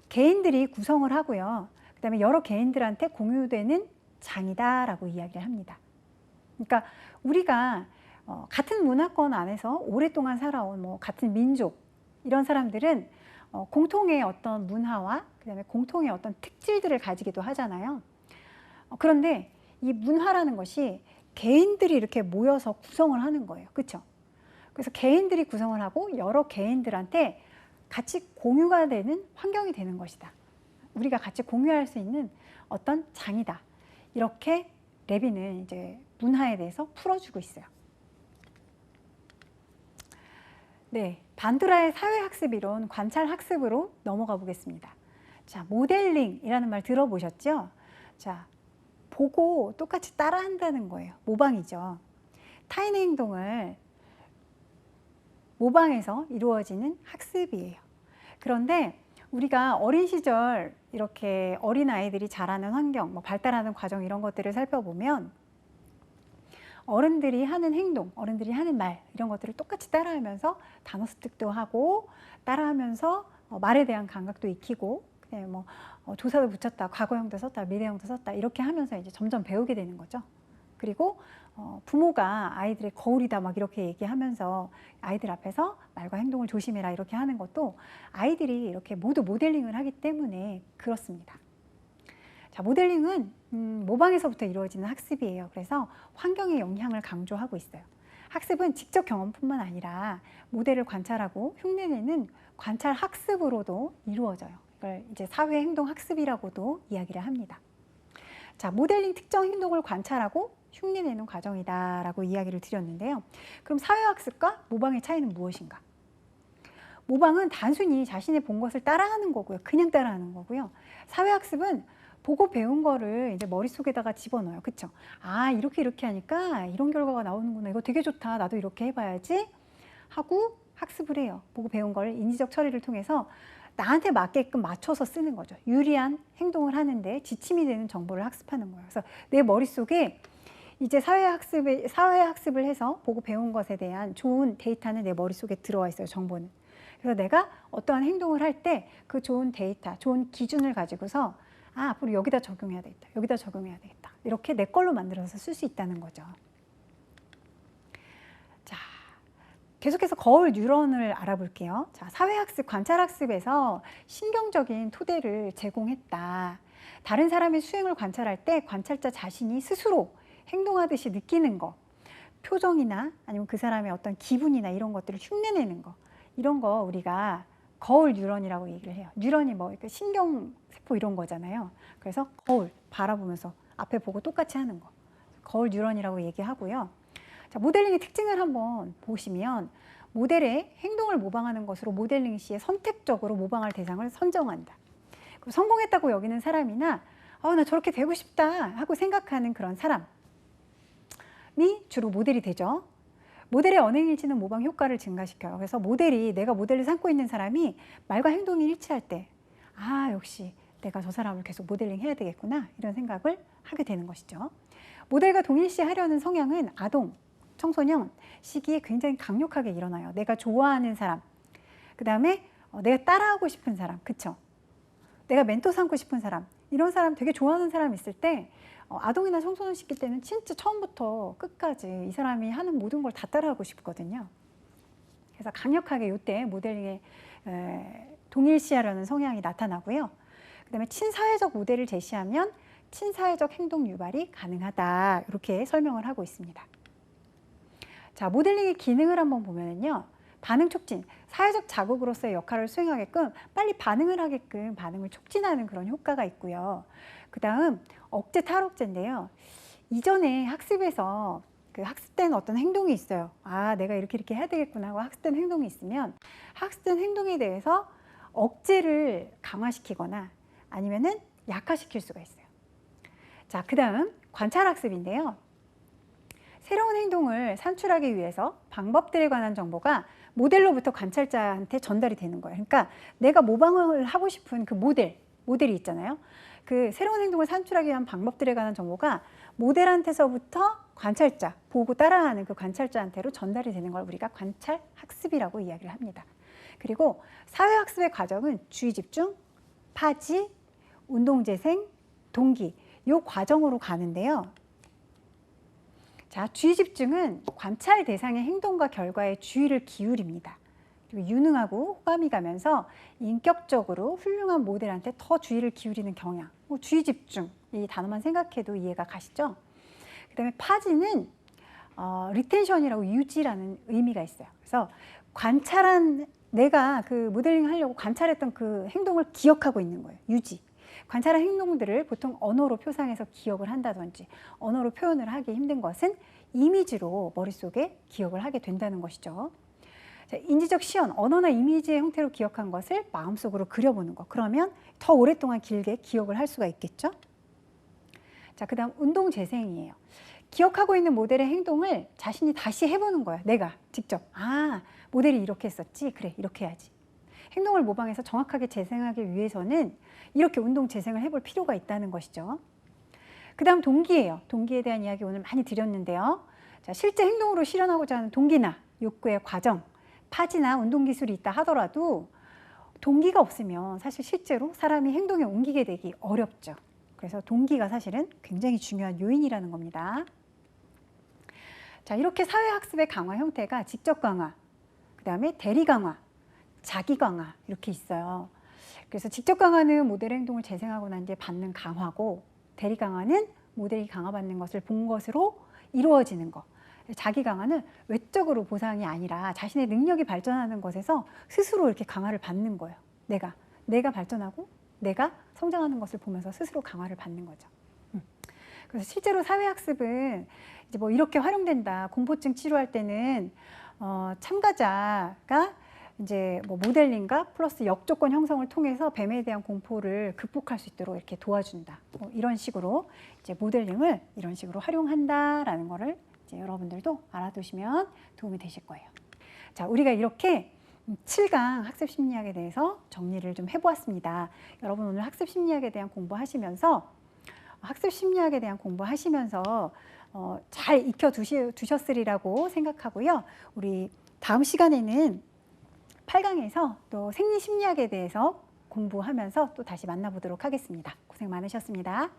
개인들이 구성을 하고요. 그 다음에 여러 개인들한테 공유되는 장이다 라고 이야기를 합니다. 그러니까 우리가 같은 문화권 안에서 오랫동안 살아온 뭐 같은 민족 이런 사람들은 공통의 어떤 문화와 그다음에 공통의 어떤 특질들을 가지기도 하잖아요. 그런데 이 문화라는 것이 개인들이 이렇게 모여서 구성을 하는 거예요. 그렇죠? 그래서 개인들이 구성을 하고 여러 개인들한테 같이 공유가 되는 환경이 되는 것이다. 우리가 같이 공유할 수 있는 어떤 장이다. 이렇게 레비는 이제 문화에 대해서 풀어주고 있어요. 네, 반두라의 사회학습 이론 관찰학습으로 넘어가 보겠습니다. 자, 모델링이라는 말 들어보셨죠? 자, 보고 똑같이 따라한다는 거예요. 모방이죠. 타인의 행동을 모방해서 이루어지는 학습이에요. 그런데 우리가 어린 시절 이렇게 어린 아이들이 자라는 환경, 뭐 발달하는 과정 이런 것들을 살펴보면 어른들이 하는 행동, 어른들이 하는 말 이런 것들을 똑같이 따라하면서 단어 습득도 하고 따라하면서 말에 대한 감각도 익히고 뭐 조사도 붙였다, 과거형도 썼다, 미래형도 썼다 이렇게 하면서 이제 점점 배우게 되는 거죠. 그리고 부모가 아이들의 거울이다 막 이렇게 얘기하면서 아이들 앞에서 말과 행동을 조심해라 이렇게 하는 것도 아이들이 이렇게 모두 모델링을 하기 때문에 그렇습니다. 자, 모델링은 모방에서부터 이루어지는 학습이에요. 그래서 환경의 영향을 강조하고 있어요. 학습은 직접 경험뿐만 아니라 모델을 관찰하고 흉내내는 관찰 학습으로도 이루어져요. 이걸 이제 사회 행동 학습이라고도 이야기를 합니다. 자, 모델링 특정 행동을 관찰하고 흉내내는 과정이다라고 이야기를 드렸는데요. 그럼 사회학습과 모방의 차이는 무엇인가? 모방은 단순히 자신이 본 것을 따라하는 거고요. 그냥 따라하는 거고요. 사회학습은 보고 배운 거를 이제 머릿속에다가 집어넣어요. 그쵸? 아, 이렇게 하니까 이런 결과가 나오는구나. 이거 되게 좋다. 나도 이렇게 해봐야지. 하고 학습을 해요. 보고 배운 걸 인지적 처리를 통해서 나한테 맞게끔 맞춰서 쓰는 거죠. 유리한 행동을 하는데 지침이 되는 정보를 학습하는 거예요. 그래서 내 머릿속에 이제 사회학습을 해서 보고 배운 것에 대한 좋은 데이터는 내 머릿속에 들어와 있어요. 정보는. 그래서 내가 어떠한 행동을 할 때 그 좋은 데이터, 좋은 기준을 가지고서 아, 앞으로 여기다 적용해야 되겠다. 여기다 적용해야 되겠다. 이렇게 내 걸로 만들어서 쓸 수 있다는 거죠. 자, 계속해서 거울 뉴런을 알아볼게요. 자, 사회학습, 관찰학습에서 신경적인 토대를 제공했다. 다른 사람의 수행을 관찰할 때 관찰자 자신이 스스로 행동하듯이 느끼는 거, 표정이나 아니면 그 사람의 어떤 기분이나 이런 것들을 흉내내는 거, 이런 거 우리가 거울 뉴런이라고 얘기를 해요. 뉴런이 뭐 신경세포 이런 거잖아요. 그래서 거울 바라보면서 앞에 보고 똑같이 하는 거. 거울 뉴런이라고 얘기하고요. 자, 모델링의 특징을 한번 보시면 모델의 행동을 모방하는 것으로 모델링 시에 선택적으로 모방할 대상을 선정한다. 성공했다고 여기는 사람이나 나 저렇게 되고 싶다 하고 생각하는 그런 사람이 주로 모델이 되죠. 모델의 언행일치는 모방 효과를 증가시켜요. 그래서 내가 모델을 삼고 있는 사람이 말과 행동이 일치할 때 아, 역시 내가 저 사람을 계속 모델링 해야 되겠구나 이런 생각을 하게 되는 것이죠. 모델과 동일시하려는 성향은 아동, 청소년 시기에 굉장히 강력하게 일어나요. 내가 좋아하는 사람, 그 다음에 내가 따라하고 싶은 사람, 그쵸? 내가 멘토 삼고 싶은 사람, 이런 사람 되게 좋아하는 사람 있을 때 아동이나 청소년 시기 때는 진짜 처음부터 끝까지 이 사람이 하는 모든 걸 다 따라하고 싶거든요. 그래서 강력하게 이때 모델링에 동일시하려는 성향이 나타나고요. 그 다음에 친사회적 모델을 제시하면 친사회적 행동 유발이 가능하다. 이렇게 설명을 하고 있습니다. 자, 모델링의 기능을 한번 보면요. 반응 촉진, 사회적 자극으로서의 역할을 수행하게끔 빨리 반응을 하게끔 반응을 촉진하는 그런 효과가 있고요. 그 다음 억제 탈억제인데요. 이전에 학습에서 그 학습된 어떤 행동이 있어요. 아, 내가 이렇게 해야 되겠구나 하고 학습된 행동이 있으면 학습된 행동에 대해서 억제를 강화시키거나 아니면은 약화시킬 수가 있어요. 자, 그 다음 관찰학습인데요. 새로운 행동을 산출하기 위해서 방법들에 관한 정보가 모델로부터 관찰자한테 전달이 되는 거예요. 그러니까 내가 모방을 하고 싶은 그 모델이 있잖아요. 그 새로운 행동을 산출하기 위한 방법들에 관한 정보가 모델한테서부터 관찰자, 보고 따라하는 그 관찰자한테로 전달이 되는 걸 우리가 관찰학습이라고 이야기를 합니다. 그리고 사회학습의 과정은 주의 집중, 파지, 운동재생, 동기 이 과정으로 가는데요. 자, 주의 집중은 관찰 대상의 행동과 결과에 주의를 기울입니다. 그리고 유능하고 호감이 가면서 인격적으로 훌륭한 모델한테 더 주의를 기울이는 경향. 주의 집중 이 단어만 생각해도 이해가 가시죠? 그다음에 파지는 리텐션이라고 유지라는 의미가 있어요. 그래서 관찰한 내가 그 모델링 하려고 관찰했던 그 행동을 기억하고 있는 거예요. 유지. 관찰한 행동들을 보통 언어로 표상해서 기억을 한다든지 언어로 표현을 하기 힘든 것은 이미지로 머릿속에 기억을 하게 된다는 것이죠. 자, 인지적 시연, 언어나 이미지의 형태로 기억한 것을 마음속으로 그려보는 것. 그러면 더 오랫동안 길게 기억을 할 수가 있겠죠. 자, 그 다음 운동 재생이에요. 기억하고 있는 모델의 행동을 자신이 다시 해보는 거예요. 내가 직접. 아, 모델이 이렇게 했었지. 그래, 이렇게 해야지. 행동을 모방해서 정확하게 재생하기 위해서는 이렇게 운동 재생을 해볼 필요가 있다는 것이죠. 그 다음 동기예요. 동기에 대한 이야기 오늘 많이 드렸는데요. 자, 실제 행동으로 실현하고자 하는 동기나 욕구의 과정, 파지나 운동 기술이 있다 하더라도 동기가 없으면 사실 실제로 사람이 행동에 옮기게 되기 어렵죠. 그래서 동기가 사실은 굉장히 중요한 요인이라는 겁니다. 자, 이렇게 사회학습의 강화 형태가 직접 강화, 그 다음에 대리 강화, 자기 강화 이렇게 있어요. 그래서 직접 강화는 모델 행동을 재생하고 난 뒤에 받는 강화고, 대리 강화는 모델이 강화받는 것을 본 것으로 이루어지는 것. 자기 강화는 외적으로 보상이 아니라 자신의 능력이 발전하는 것에서 스스로 이렇게 강화를 받는 거예요. 내가 발전하고 내가 성장하는 것을 보면서 스스로 강화를 받는 거죠. 그래서 실제로 사회학습은 이제 뭐 이렇게 활용된다. 공포증 치료할 때는 참가자가 이제 뭐 모델링과 플러스 역조건 형성을 통해서 뱀에 대한 공포를 극복할 수 있도록 이렇게 도와준다. 이런 식으로 이제 모델링을 이런 식으로 활용한다라는 거를 이제 여러분들도 알아두시면 도움이 되실 거예요. 자, 우리가 이렇게 7강 학습 심리학에 대해서 정리를 좀 해보았습니다. 여러분 오늘 학습 심리학에 대한 공부하시면서 잘 익혀두셨으리라고 생각하고요. 우리 다음 시간에는 8강에서 또 생리심리학에 대해서 공부하면서 또 다시 만나보도록 하겠습니다. 고생 많으셨습니다.